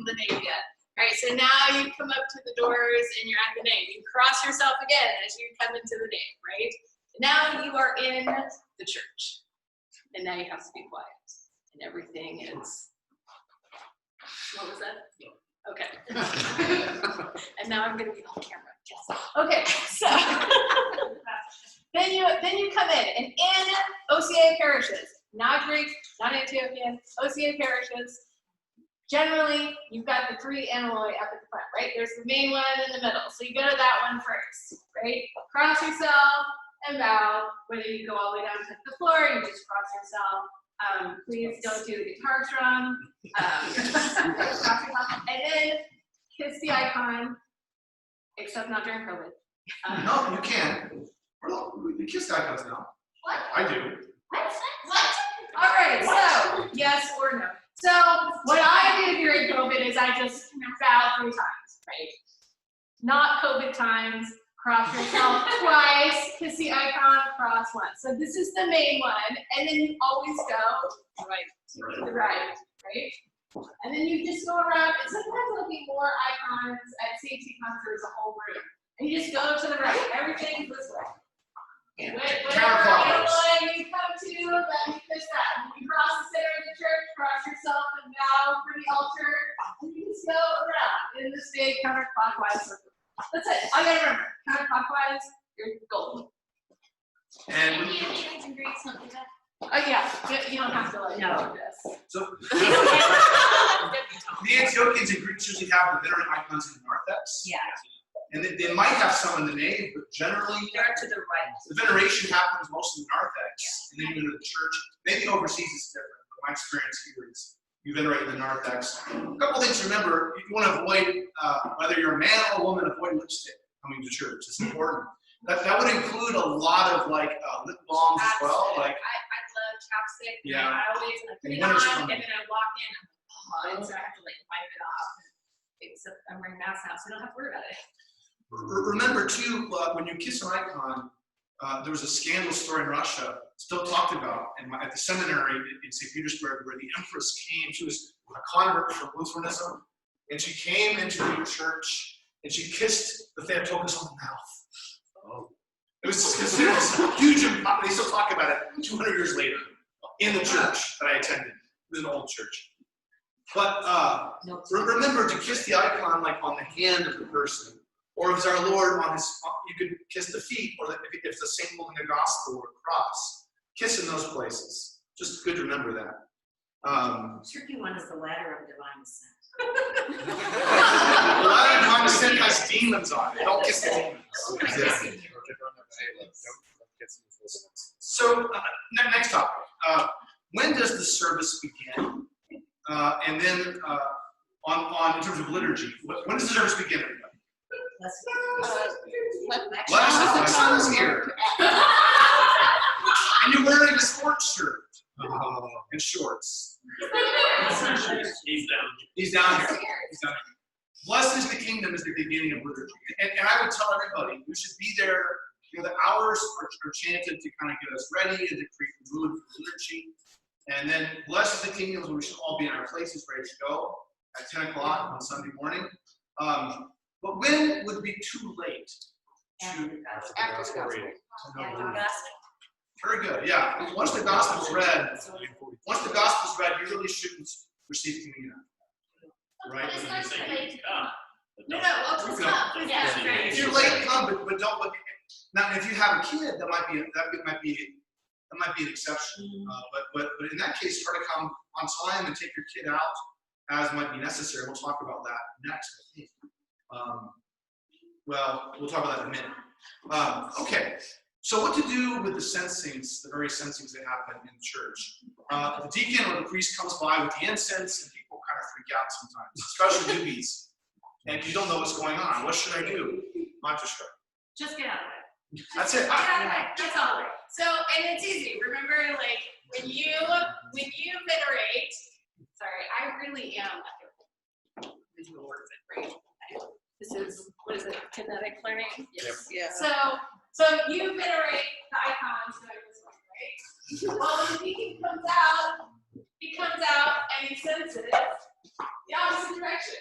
the nave yet. All right, so now you come up to the doors and you're at the nave. You cross yourself again as you come into the nave, right? Now you are in the church. And now you have to be quiet. And everything is, what was that? Okay. And now I'm gonna be on camera. Yes. Okay, so then you come in, and in OCA parishes, not Greek, not Antiochian, OCA parishes, generally you've got the 3 animali up at the front, right? There's the main one in the middle, so you go to that one first, right? Cross yourself and bow. Whether you go all the way down to the floor, you just cross yourself. Please don't do the guitar strum. Cross yourself, and then kiss the icon, except not during COVID. No, you can. We kiss icons now. What? I do. What? All right, so yes or no. So what I do during COVID is I just bow 3 times, right? Not COVID times. Cross yourself twice, kiss the icon, cross once. So this is the main one, and then you always go right to the right, right? And then you just go around, and sometimes there'll be more icons at CT concerts, a whole room. And you just go to the right, everything's this way. Whatever line you come to, let me kiss that. When you cross the center of the church, cross yourself and bow for the altar, and you just go around in this big counterclockwise circle. That's it. All you gotta remember, counterclockwise, you're golden. And Antiochians and Greeks don't do that. Oh yeah, you don't have to like No. do this. so the Antiochians and Greeks usually have the venerant icons in the narthex. Yeah, And they might have some in the nave, but generally they're to the right. the veneration happens mostly in the narthex, and then you go to the church. Maybe overseas it's different, but my experience here is you venerate in the narthex. A couple things to remember: you want to avoid, whether you're a man or a woman, avoid lipstick coming to church. It's important. That would include a lot of like lip balms as well. Like I love chapstick. Yeah. I always put it And when it's on, on- and then I walk in, I'm like, oh, so I have to like wipe it off. Except I'm wearing masks now, so I don't have to worry about it. remember too, when you kiss an icon, there was a scandal story in Russia, still talked about, at the seminary in St. Petersburg, where the empress came. She was a convert from Lutheranism, and she came into the church and she kissed the Theotokos on the mouth. Oh. It was considered this huge. They still talk about it 200 years later in the church that I attended. It was an old church. But No. remember to kiss the icon like on the hand of the person, or if it's our Lord on his. You could kiss the feet, or if it's the saint holding a gospel or a cross. Kiss in those places. Just good to remember that. Tricky one is the ladder of divine descent. A lot of times sin has demons on it. Don't kiss the demons. So next topic. When does the service begin? And then in terms of liturgy, when does the service begin, everybody? My son is here. And you're wearing a sports shirt and shorts. He's down. He's down here. He's down here. Blessed is the kingdom is the beginning of liturgy. And I would tell everybody, we should be there. You know, the hours are chanted to kind of get us ready and to create the mood for liturgy. And then blessed is the kingdoms, we should all be in our places, ready to go at 10 o'clock on Sunday morning. But when would be too late? After the gospel. After the gospel. After the gospel. Very good, yeah. Once the gospel's read, you really shouldn't receive communion. Right? But it's not too late to come. No, well, just come. Yeah, right. If you're late, come, but don't. Now, if you have a kid, that might be an exception. But in that case, try to come on time and take your kid out as might be necessary. We'll talk about that next, I think. Well, we'll talk about that in a minute. Okay, so what to do with the sensings, the various sensings that happen in church? The deacon or the priest comes by with the incense, and people kind of freak out sometimes, especially newbies. And you don't know what's going on. What should I do? Mantra. Just get out of it. That's it. Get out of it. That's all. So, and it's easy. Remember, like, when you venerate, sorry, I really am visual words at brain. This is, what is it, kinetic learning? Yes. Yeah. So you venerate the icons that are this way, right? Well, when the deacon comes out, he comes out and he senses the opposite direction.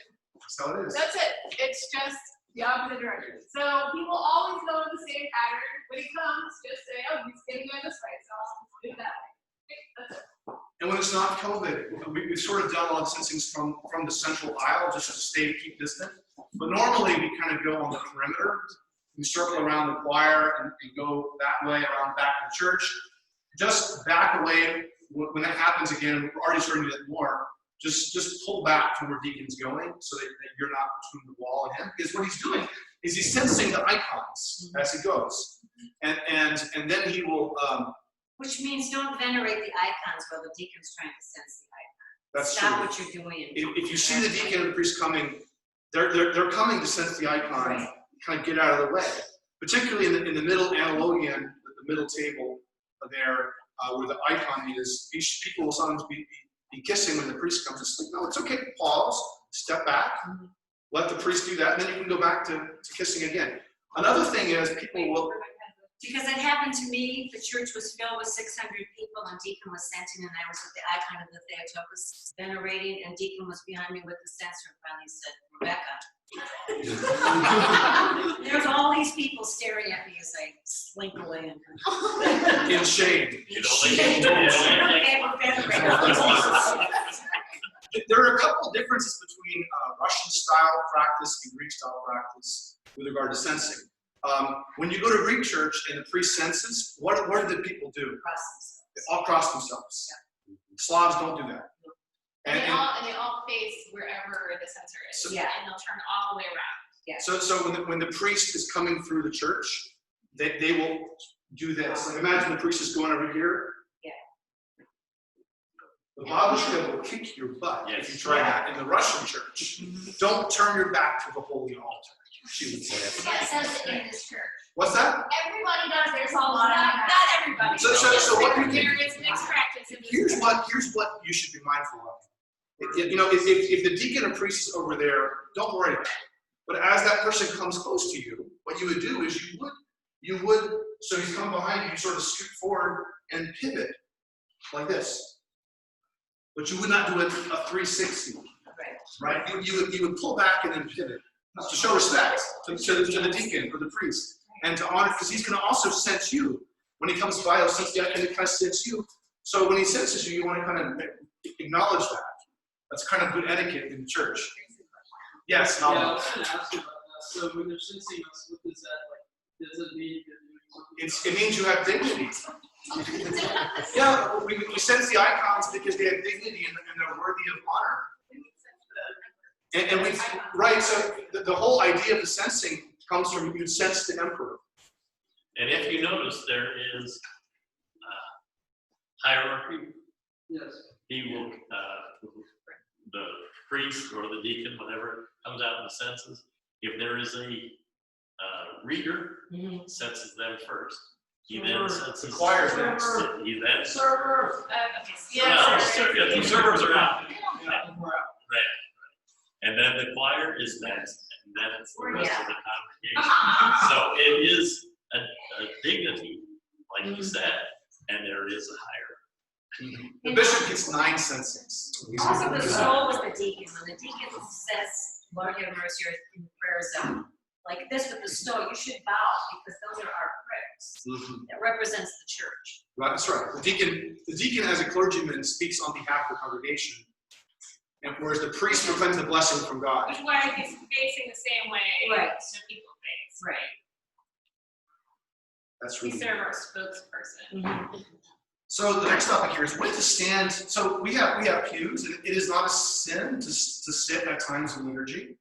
So it is. That's it. It's just the opposite direction. So people always go in the same pattern. When he comes, just say, oh, he's getting going this way, so I'll do it that way. Okay, that's it. And when it's not COVID, we've sort of done a lot of sensings from the central aisle just to keep distant. But normally we kind of go on the perimeter. We circle around the choir and go that way around back of the church. Just back away when that happens again. We're already starting to get more. Just pull back from where Deacon's going so that you're not between the wall and him. Because what he's doing is he's sensing the icons as he goes. And then he will Which means don't venerate the icons while the deacon's trying to sense the icon. that's Stop true. what you're doing. If you see the deacon and the priest coming, they're coming to sense the icon, Right. kind of get out of the way. Particularly in the middle analogian, the middle table there, where the icon is, people will sometimes be kissing when the priest comes. It's like, no, it's okay. Pause, step back, let the priest do that, and then you can go back to kissing again. Another thing is people will. Because it happened to me, the church was filled with 600 people and Deacon was sensing and I was at the icon of the Theotokos venerating and Deacon was behind me with the censer and finally said, Rebecca. There's all these people staring at me as I slink away. In shame. There are a couple of differences between Russian style practice and Greek style practice with regard to sensing. When you go to Greek church and the priest senses, what do the people do? They all cross themselves. Yeah. Slavs don't do that. And they all face wherever the censer is. So- And they'll turn all the way around. Yeah. So when the priest is coming through the church, they will do this. Like imagine the priest is going over here. Yeah. The babushka will kick your butt if you try that in the Russian church. Don't turn your back to the holy altar. She would say. That says it in this church. What's that? Everybody does theirs all the Not time. everybody. So what you can- There is mixed practice in this. Here's what you should be mindful of. If the deacon or priest is over there, don't worry about it. But as that person comes close to you, what you would do is you would so he's come behind you, you sort of scoot forward and pivot like this. But you would not do a 360, right? You would pull back and then pivot to show respect to the deacon or the priest and to honor, because he's going to also sense you. When he comes by, he'll sense you and he kind of sense you. So when he senses you, you want to kind of acknowledge that. That's kind of good etiquette in the church. Yes, Yeah, I Nala. was going to ask you about that. So when they're sensing us, what does that like? Does it mean you're doing something? It means you have dignity. Yeah, we sense the icons because they have dignity and they're worthy of honor. And right, so the whole idea of the sensing comes from you sense the emperor. And if you notice, there is hierarchy. Yes. He will, the priest or the deacon, whatever, comes out and senses. If there is a reader, senses them first. He then senses The choir's next. He then Server. the servers are out. Yeah, we're out. And then the choir is next, and then it's the rest Yeah. of the congregation. So it is a dignity, like you said, and there is a The bishop gets 9 censings. Also, the soul was the deacon. When the deacon says, Lord have mercy, or in the prayer zone, like this with the stole, you should bow because those are our prayers. That represents the church. Right, that's right. The deacon as a clergyman speaks on behalf of the congregation. And whereas the priest proclaims the blessing from God. Which is why he's facing the same way Right. that people face. Right. That's We really. serve our spokesperson. So the next topic here is when to stand. So we have pews, and it is not a sin to sit at times in liturgy.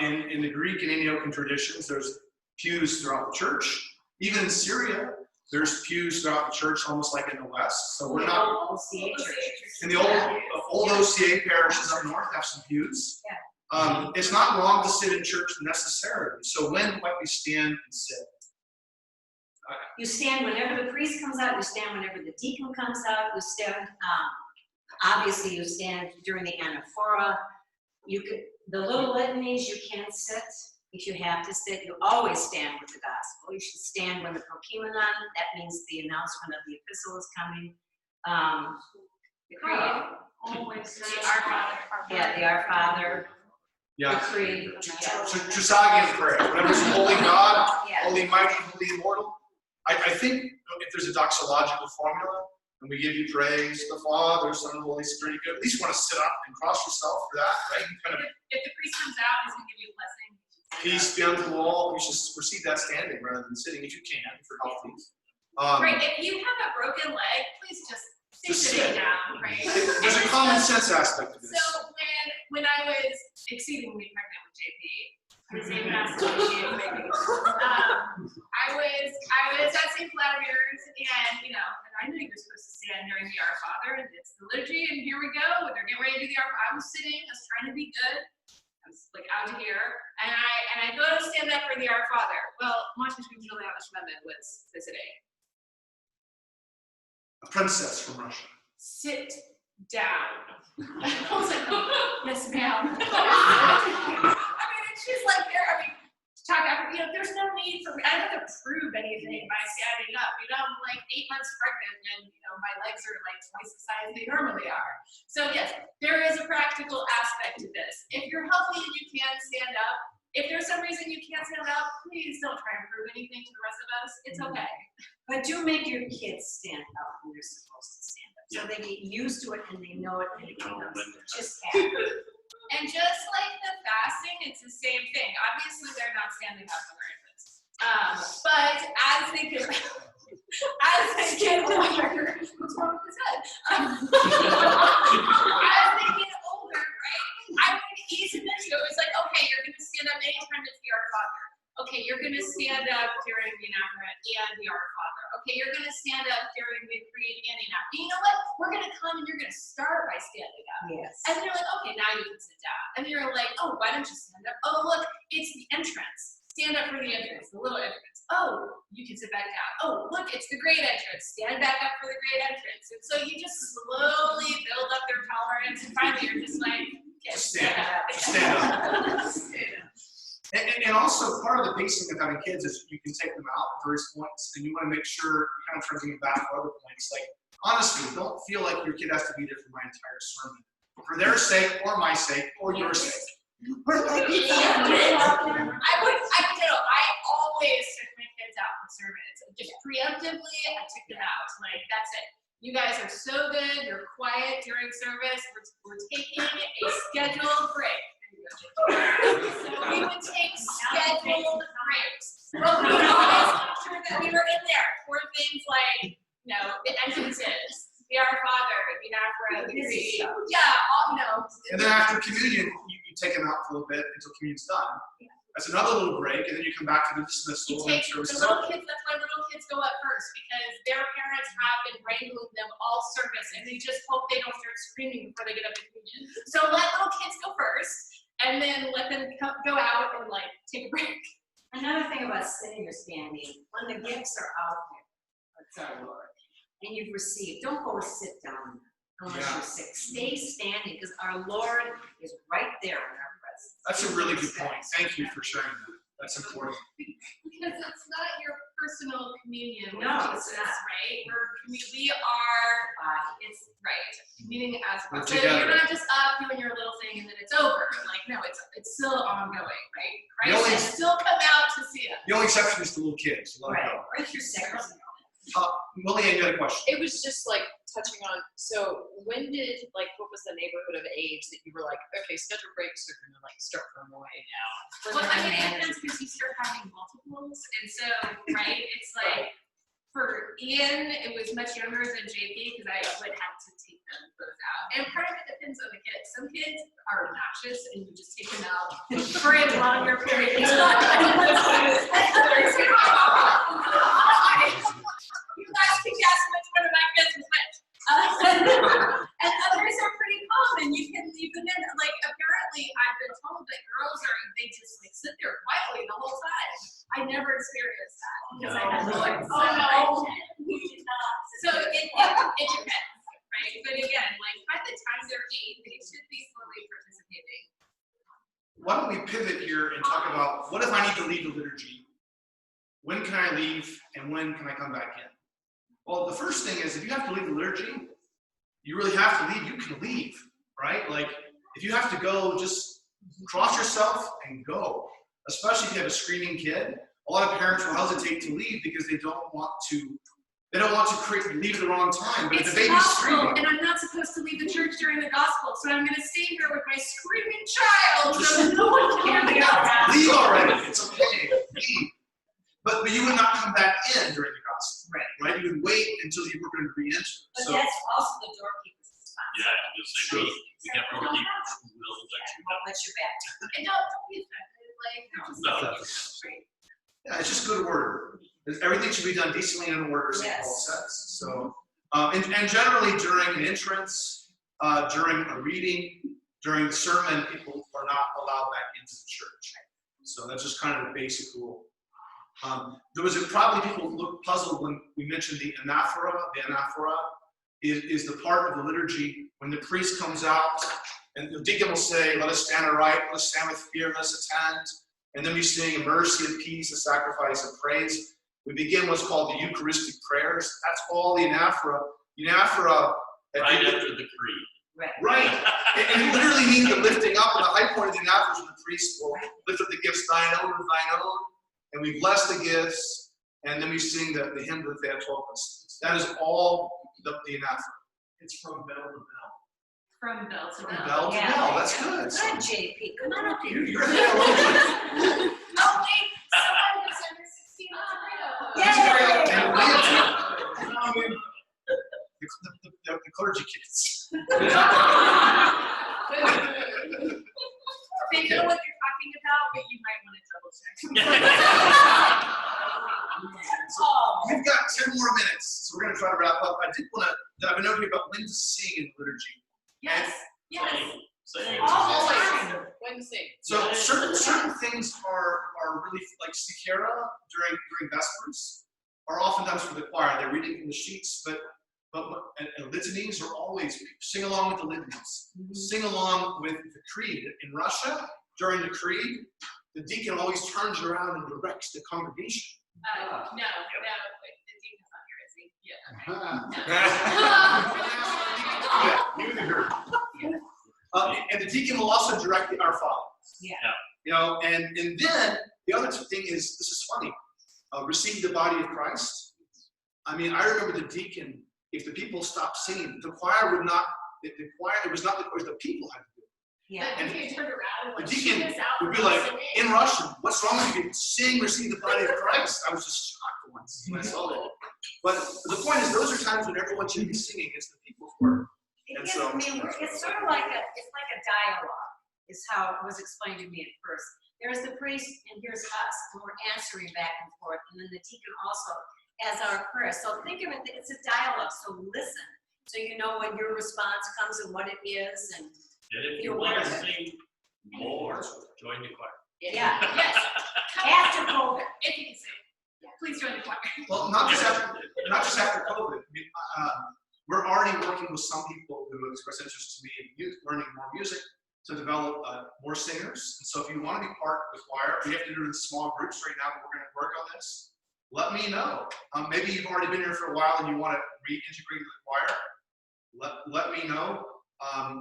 In the Greek and Antiochian traditions, there's pews throughout the church. Even in Syria, there's pews throughout the church, almost like in the West. So we're not OCA church. in the old OCA parishes up north have some pews. It's not wrong to sit in church necessarily. So when might we stand and sit? You stand whenever the priest comes out, you stand whenever the deacon comes out, you stand, obviously you stand during the anaphora. The little litanies, you can sit if you have to sit. You always stand with the gospel. You should stand when the prokimenon, that means the announcement of the epistle is coming. The creed. Always the Our Father. Yeah, the Our Father, the Yeah. creed. Trisagian prayer. Whatever's holy God, Yeah. holy mighty, holy immortal. I think if there's a doxological formula, and we give you praise, the Father, Son, and Holy Spirit, you at least want to sit up and cross yourself for that, right? You kind of If the priest comes out, he's going to give you a blessing. peace be unto all. You should receive that standing rather than sitting if you can, if you're healthy. Right, if you have a broken leg, please just stay Just sitting sit. down, right? There's a common sense aspect to this. So when I was exceedingly pregnant with JP, I was in masturbation baby. I was at St. Vladimir's, and I knew you were supposed to stand during the Our Father, and it's the liturgy, and here we go. They're getting ready to do the Our Father. I was sitting, I was trying to be good. I was like out here, and I go to stand up for the Our Father. Well, Montesquieu Juliana Schmemann was visiting. A princess from Russia. Sit down. I was like, yes, ma'am. I mean, and she's like there. I mean, talk after, there's no need for me. I don't have to prove anything by standing up. I'm like 8 months pregnant, and my legs are like twice the size they normally are. So yes, there is a practical aspect to this. If you're healthy and you can stand up, if there's some reason you can't stand up, please don't try and prove anything to the rest of us. It's okay. But do make your kids stand up when they're supposed to stand up. So they get used to it and they know it and it becomes just habit. And just like the fasting, it's the same thing. Obviously, they're not standing up when they're infants. But as they get older, what's wrong with his head? As they get older, right? I would ease them into it. It was like, okay, you're going to stand up anytime it's the Our Father. Okay, you're going to stand up during the Anaphora and the Our Father. Okay, you're going to stand up during the Creed and the Anaphora. You know what? We're going to come and you're going to start by standing up. Yes. And they're like, okay, now you can sit down. And you're like, oh, why don't you stand up? Oh, look, it's the entrance. Stand up for the entrance, the little entrance. Oh, you can sit back down. Oh, look, it's the great entrance. Stand back up for the great entrance. And so you just slowly build up their tolerance. And finally, you're just like, okay, stand up. Stand up. And also, part of the pacing of having kids is you can take them out at various points, and you want to make sure you're kind of trying to get back for other points. Like, honestly, don't feel like your kid has to be there for my entire sermon. For their sake, or my sake, or your sake. I always took my kids out for sermons. Just preemptively, I took them out. Like, that's it. You guys are so good. You're quiet during service. We're taking a scheduled break. So we would take scheduled breaks. But we would always make sure that we were in there for things like, the entrances, the Our Father, the Anaphora, the Creed. Yeah, And then after communion, you take them out for a little bit until communion's done. That's another little break, and then you come back to the dismissal. You take the little kids, that's why little kids go up first, because their parents have been wrangling them all service, and they just hope they don't start screaming before they get up to communion. So let little kids go first, and then let them go out and take a break. Another thing about sitting or standing, when the gifts are out there, that's our Lord, and you've received, don't go sit down unless you're sick. Stay standing, because our Lord is right there in our presence. That's a really good point. Thank you for sharing that. That's important. Because it's not your personal communion with No, Jesus, it's not. right? We are, it's meeting as We're so together. you're not just up doing your little thing and then it's over. Like, no, it's still ongoing, right? The Christ only- has still come out to see us. The only exception is the little kids. Let 'em Right, go. or if you're sick or something. Lily Ann, you had a question? It was just like touching on, so when did, like, what was the neighborhood of age that you were like, okay, scheduled breaks are gonna like start going away now? Well, I mean, it depends because you start having multiples, and so, right, it's like, for Ian, it was much younger than JP, because I would have to take them both out. And part of it depends on the kids. Some kids are obnoxious, and you just take them out for a longer period of time. You guys can guess which one of my kids was which. And others are pretty calm, and you can then, like, apparently I've been told that girls they just like sit there quietly the whole time. I never experienced that because I had boys. Oh, no. You did not. So it depends, right? But again, like by the time they're 8, they should be fully participating. Why don't we pivot here and talk about what if I need to leave the liturgy? When can I leave and when can I come back in? Well, the first thing is if you have to leave the liturgy, you really have to leave. You can leave, right? Like if you have to go, just cross yourself and go. Especially if you have a screaming kid. A lot of parents will hesitate to leave because they don't want to leave at the wrong time. But if It's the baby's gospel, screaming, and I'm not supposed to leave the church during the gospel, so I'm going to stay here with my screaming child so no one can hear me out. leave already. It's okay. Leave. But you would not come back in during the gospel, right? You would wait until you were going to re-enter. But So that's also the doorkeeper's responsibility. Yeah, I'm just saying, we have to keep, we'll let you know. What's your back? And don't be offended, like, they're just No. yeah, it's just good order. Everything should be done decently and in order, St. Paul Yes. says. So, and generally during an entrance, during a reading, during the sermon, people are not allowed back into the church. So that's just kind of a basic rule. Probably people look puzzled when we mentioned the anaphora. The anaphora is the part of the liturgy when the priest comes out and the deacon will say, let us stand aright, let us stand with fear, let us attend. And then we sing a mercy and peace, a sacrifice and praise. We begin what's called the Eucharistic prayers. That's all the anaphora. The anaphora. Right after the creed. Right. And it literally means the lifting up. And the high point of the anaphora is when the priest will lift up the gifts, thine own, and we bless the gifts. And then we sing the hymn that they have taught us. That is all the anaphora. It's from bell to bell. from bell to From bell. bell to Yeah. bell. That's good. Good, JP. Come on up here. You're a theologian. Oh, wait, someone was under 16 That's Yay! great. And we have the clergy kids. They know what you're talking about, but you might want to double check. We've got 10 more minutes, so we're going to try to wrap up. I did want to have a note here about when to sing in liturgy. Yes, yes. Same. All the Always. time. Wednesday. So certain things are really like Sikera during Vespers are oftentimes for the choir. They're reading from the sheets, but and litanies are always sing along with the litanies. Sing along with the creed. In Russia, during the creed, the deacon always turns around and directs the congregation. No, the deacon's not here, is he? Yeah. Yeah, you heard. And the deacon will also direct Our Father. Yeah. You know, and then the other thing is, this is funny, receive the body of Christ. I mean, I remember the deacon, if the people stopped singing, the choir would not, the choir, it was not the choir, the people had to do it. Yeah. The deacon turned around and The like, deacon shoot us out. would be like, in Russian, what's wrong with you? Sing, receive the body of Christ. I was just shocked once when I saw that. But the point is, those are times when everyone should be singing. It's the people's word. And It's, so- I mean, it's sort of like a dialogue, is how it was explained to me at first. There's the priest and here's us, and we're answering back and forth, and then the deacon also as our prayer. So think of it, it's a dialogue, so listen, so you know when your response comes and what it is, and And if you You're want to welcome. sing more, join the choir. yeah. Yes. After COVID. If you can sing. Please join the choir. Well, not just after COVID. I mean, we're already working with some people who have expressed interest to me in learning more music to develop more singers. And so if you want to be part of the choir, we have to do it in small groups right now, but we're going to work on this. Let me know. Maybe you've already been here for a while and you want to reintegrate the choir. let me know.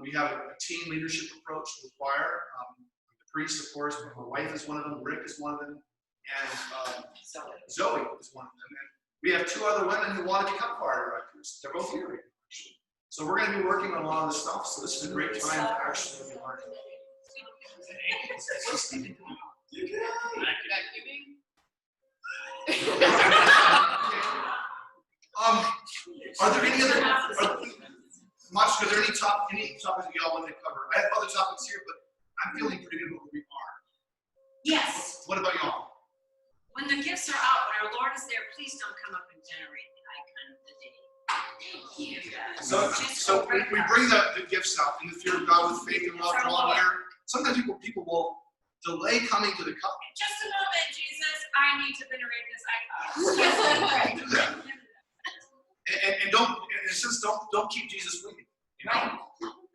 We have a team leadership approach to the choir. The priest, of course, my wife is one of them, Rick is one of them, and Zoe is one of them. And we have 2 other women who want to become choir directors. They're both here, actually. So we're going to be working on a lot of this stuff. So this is a great time to actually be learning. Are there any other? Are there any topics that y'all want to cover? I have other topics here, but I'm feeling pretty good where we are. Yes, What about y'all? when the gifts are out, when our Lord is there, please don't come up and generate the icon of the day. Thank you. So we bring the gifts out in the fear of God with faith and love and all there. Sometimes people will delay coming to the cup. Just a moment, Jesus, I need to venerate this icon. Do that. And don't, in a sense, don't keep Jesus waiting. You know?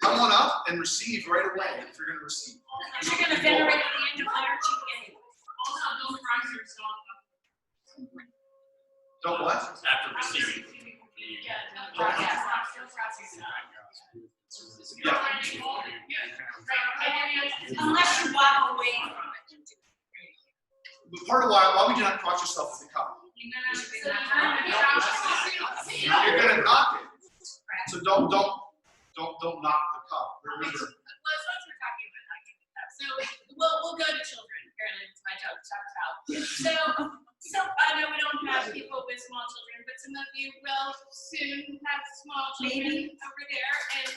Come on up and receive right away if you're going to receive. You're going to venerate at the end of liturgy anyway. Also, don't cross yourself. Don't what? After receiving. Yeah, don't cross yourself. Yeah. Unless you walk away from it. But part of why we do not cross yourself is the cup. You're going to knock it. So don't knock the cup. Remember. So we'll go to children. Apparently, it's my job to talk about. So I know we don't have people with small children, but some of you will soon have small children over there, and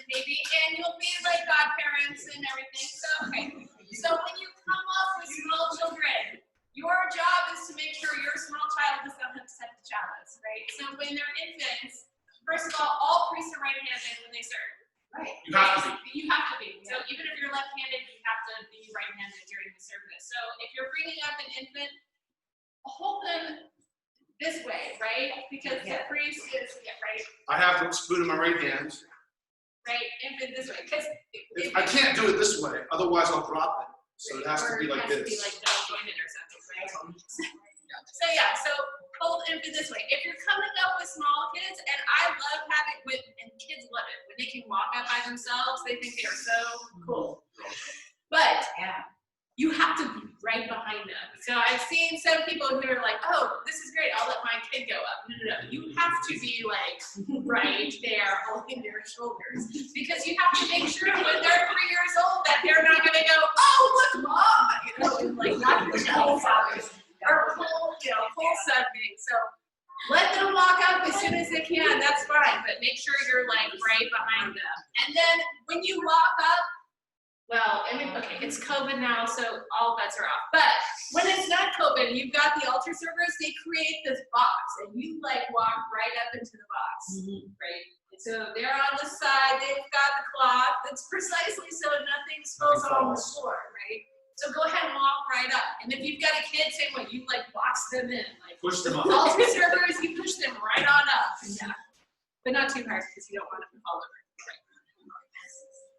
you'll be like godparents and everything. So when you come up with small children, your job is to make sure your small child does not upset the chalice, right? So when they're infants, first of all priests are right-handed when they serve. Right. You have to be. You have to be. So even if you're left-handed, you have to be right-handed during the service. So if you're bringing up an infant, hold them this way, right? Because the priest is, right? I have the spoon in my right hand. Right, infant this way. Because I can't do it this way, otherwise I'll drop it. So it has to be like this. It has to be like double jointed or something, right? So hold infant this way. If you're coming up with small kids, and I love having and kids love it when they can walk up by themselves. They think they are so cool. But you have to be right behind them. So I've seen some people who are like, "Oh, this is great. I'll let my kid go up." No. You have to be like right there, holding their shoulders, because you have to make sure when they're 3 years old that they're not going to go, "Oh, look, mom," and like not pull something or pull something. So let them walk up as soon as they can. That's fine, but make sure you're like right behind them. And then when you walk up. Well, it's COVID now, so all bets are off. But when it's not COVID, you've got the altar servers, they create this box, and you like walk right up into the box, right? And so they're on the side, they've got the cloth, that's precisely so nothing spills on the floor, right? So go ahead and walk right up. And if you've got a kid, same way, you like box them in. Like Push them up. altar servers, you push them right on up. Yeah. But not too hard, because you don't want them to fall over.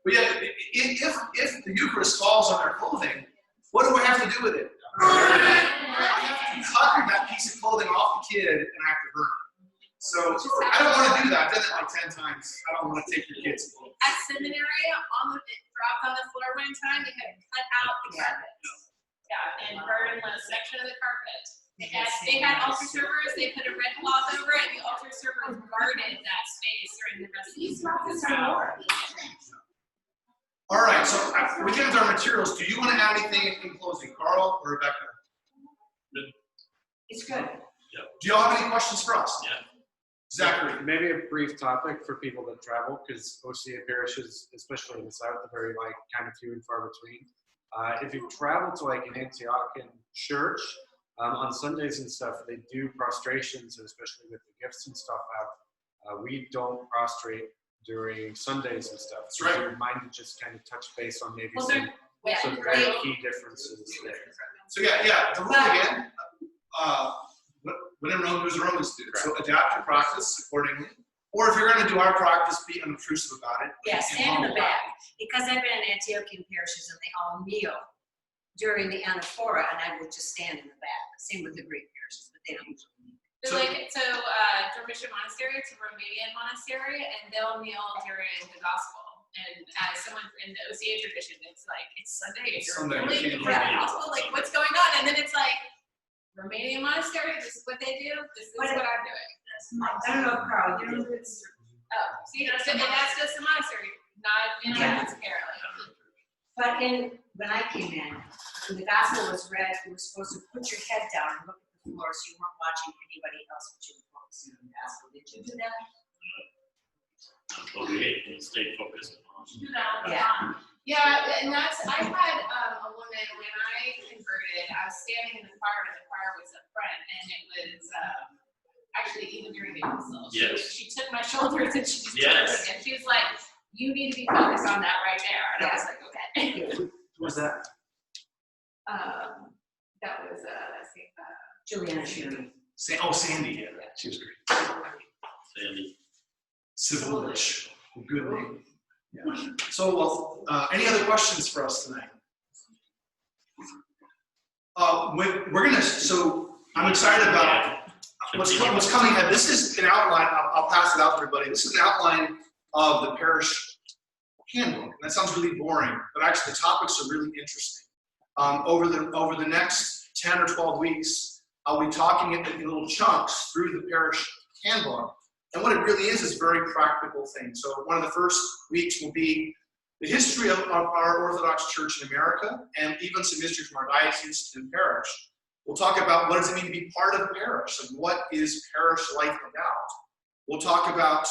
But yeah, if the Eucharist falls on their clothing, what do I have to do with it? I have to cut that piece of clothing off the kid and I have to burn it. So I don't want to do that. I've done it like 10 times. I don't want to take your kids' clothes. At seminary, it dropped on the floor one time, they had to cut out the carpet. Yeah, and burn the section of the carpet. They had altar servers, they put a red cloth over it, and the altar servers guarded that space during the rest of the service. All right, so we get into our materials. Do you want to add anything in closing, Carl or Rebecca? It's good. Do y'all have any questions for us? Yeah. Zachary. Maybe a brief topic for people that travel, because OCA parishes, especially in the south, are very kind of few and far between. If you travel to an Antiochian church, on Sundays and stuff, they do prostrations, and especially with the gifts and stuff out. We don't prostrate during Sundays and stuff. So right. do you mind to just kind of touch base on maybe Well, some very key differences there? So yeah, the rule again, when in Rome, there's a Roman student. So adapt your practice accordingly. Or if you're going to do our practice, be unobtrusive about it. Yeah, stand in the back. Because I've been in Antiochian parishes and they all kneel during the anaphora, and I would just stand in the back. Same with the Greek parishes, but they don't usually kneel. They're Dormition Monastery, it's a Romanian monastery, and they'll kneel during the gospel. And as someone in the OCA tradition, it's like, it's Sunday, and you're Sunday, kneeling you for can't the gospel, like, what's going on? And then it's like, Romanian monastery, this is what they do, this is what I'm doing. I don't know, Carl, you know, it's, Oh, see, and that's just a monastery, not in Yeah. apparently. but when I came in, when the gospel was read, you were supposed to put your head down and look at the floor, so you weren't watching anybody else, but you were focusing on the gospel. Did you do that? Okay, stay focused on. Yeah. Yeah, and that's, I had a woman, when I converted, I was standing in the choir, and the choir was up front, and it was, actually even during the episode. Yes. She took my shoulders and she just Yes. took it, and she was like, you need to be focused on that right there. And I was like, okay. Who was that? That was, let's see, Juliana Schumann. Sandy, yeah, she was great. Sandy. Civilich, good name. Yeah. So, well, any other questions for us tonight? We're gonna, so I'm excited about what's coming ahead. This is an outline, I'll pass it out to everybody. This is an outline of the parish handbook. And that sounds really boring, but actually the topics are really interesting. Over the next 10 or 12 weeks, I'll be talking in little chunks through the parish handbook. And what it really is very practical thing. So one of the first weeks will be the history of our Orthodox Church in America, and even some history from our diocese and parish. We'll talk about what does it mean to be part of the parish, and what is parish life about. We'll talk about,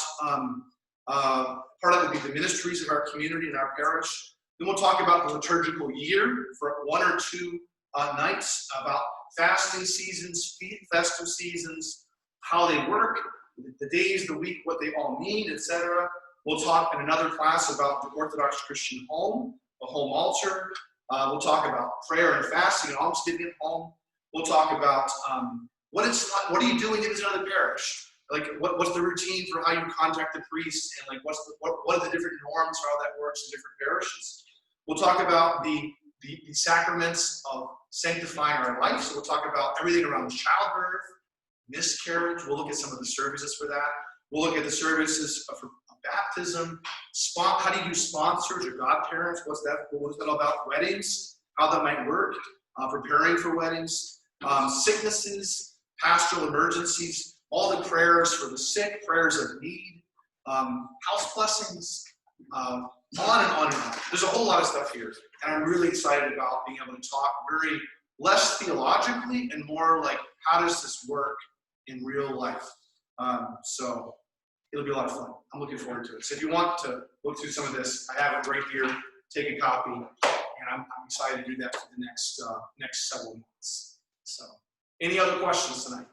part of it will be the ministries of our community and our parish. Then we'll talk about the liturgical year for 1 or 2 nights, about fasting seasons, festive seasons, how they work, the days, the week, what they all mean, etc. We'll talk in another class about the Orthodox Christian home, the home altar. We'll talk about prayer and fasting and almsgiving at home. We'll talk about what are you doing in another parish? Like what's the routine for how you contact the priest, and like what are the different norms for how that works in different parishes? We'll talk about the sacraments of sanctifying our life. So we'll talk about everything around childbirth, miscarriage. We'll look at some of the services for that. We'll look at the services for baptism. How do you do sponsors or godparents? What's that all about? Weddings, how that might work, preparing for weddings, sicknesses, pastoral emergencies, all the prayers for the sick, prayers of need, house blessings, on and on and on. There's a whole lot of stuff here, and I'm really excited about being able to talk very less theologically and more like, how does this work in real life? So it'll be a lot of fun. I'm looking forward to it. So if you want to look through some of this, I have it right here. Take a copy, and I'm excited to do that for the next several months. So, any other questions tonight?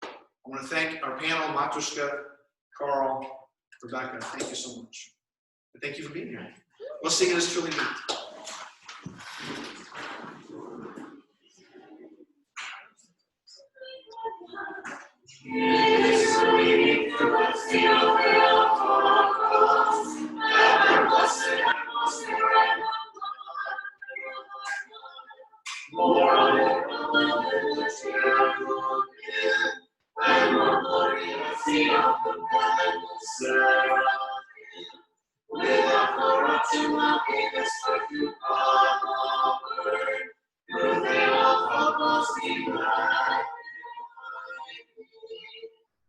I want to thank our panel, Matushka, Carl, Rebecca. Thank you so much. And thank you for being here. Let's sing this truly neat.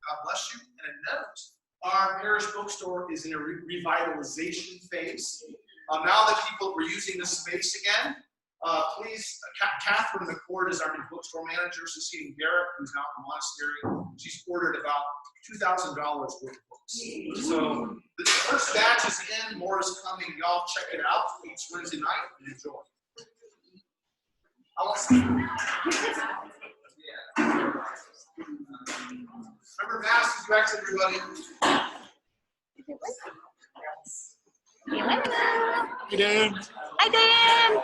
God bless you. And a note, our parish bookstore is in a revitalization phase. Now that people were using this space again, please, Catherine McCord is our new bookstore manager, succeeding Garrett, who's now in the monastery. She's ordered about $2,000 worth of books. So the first batch is in, more is coming. Y'all check it out each Wednesday night and enjoy. I want some. Remember masks, you exit, everybody. Hi, Dan. Hi, Dan.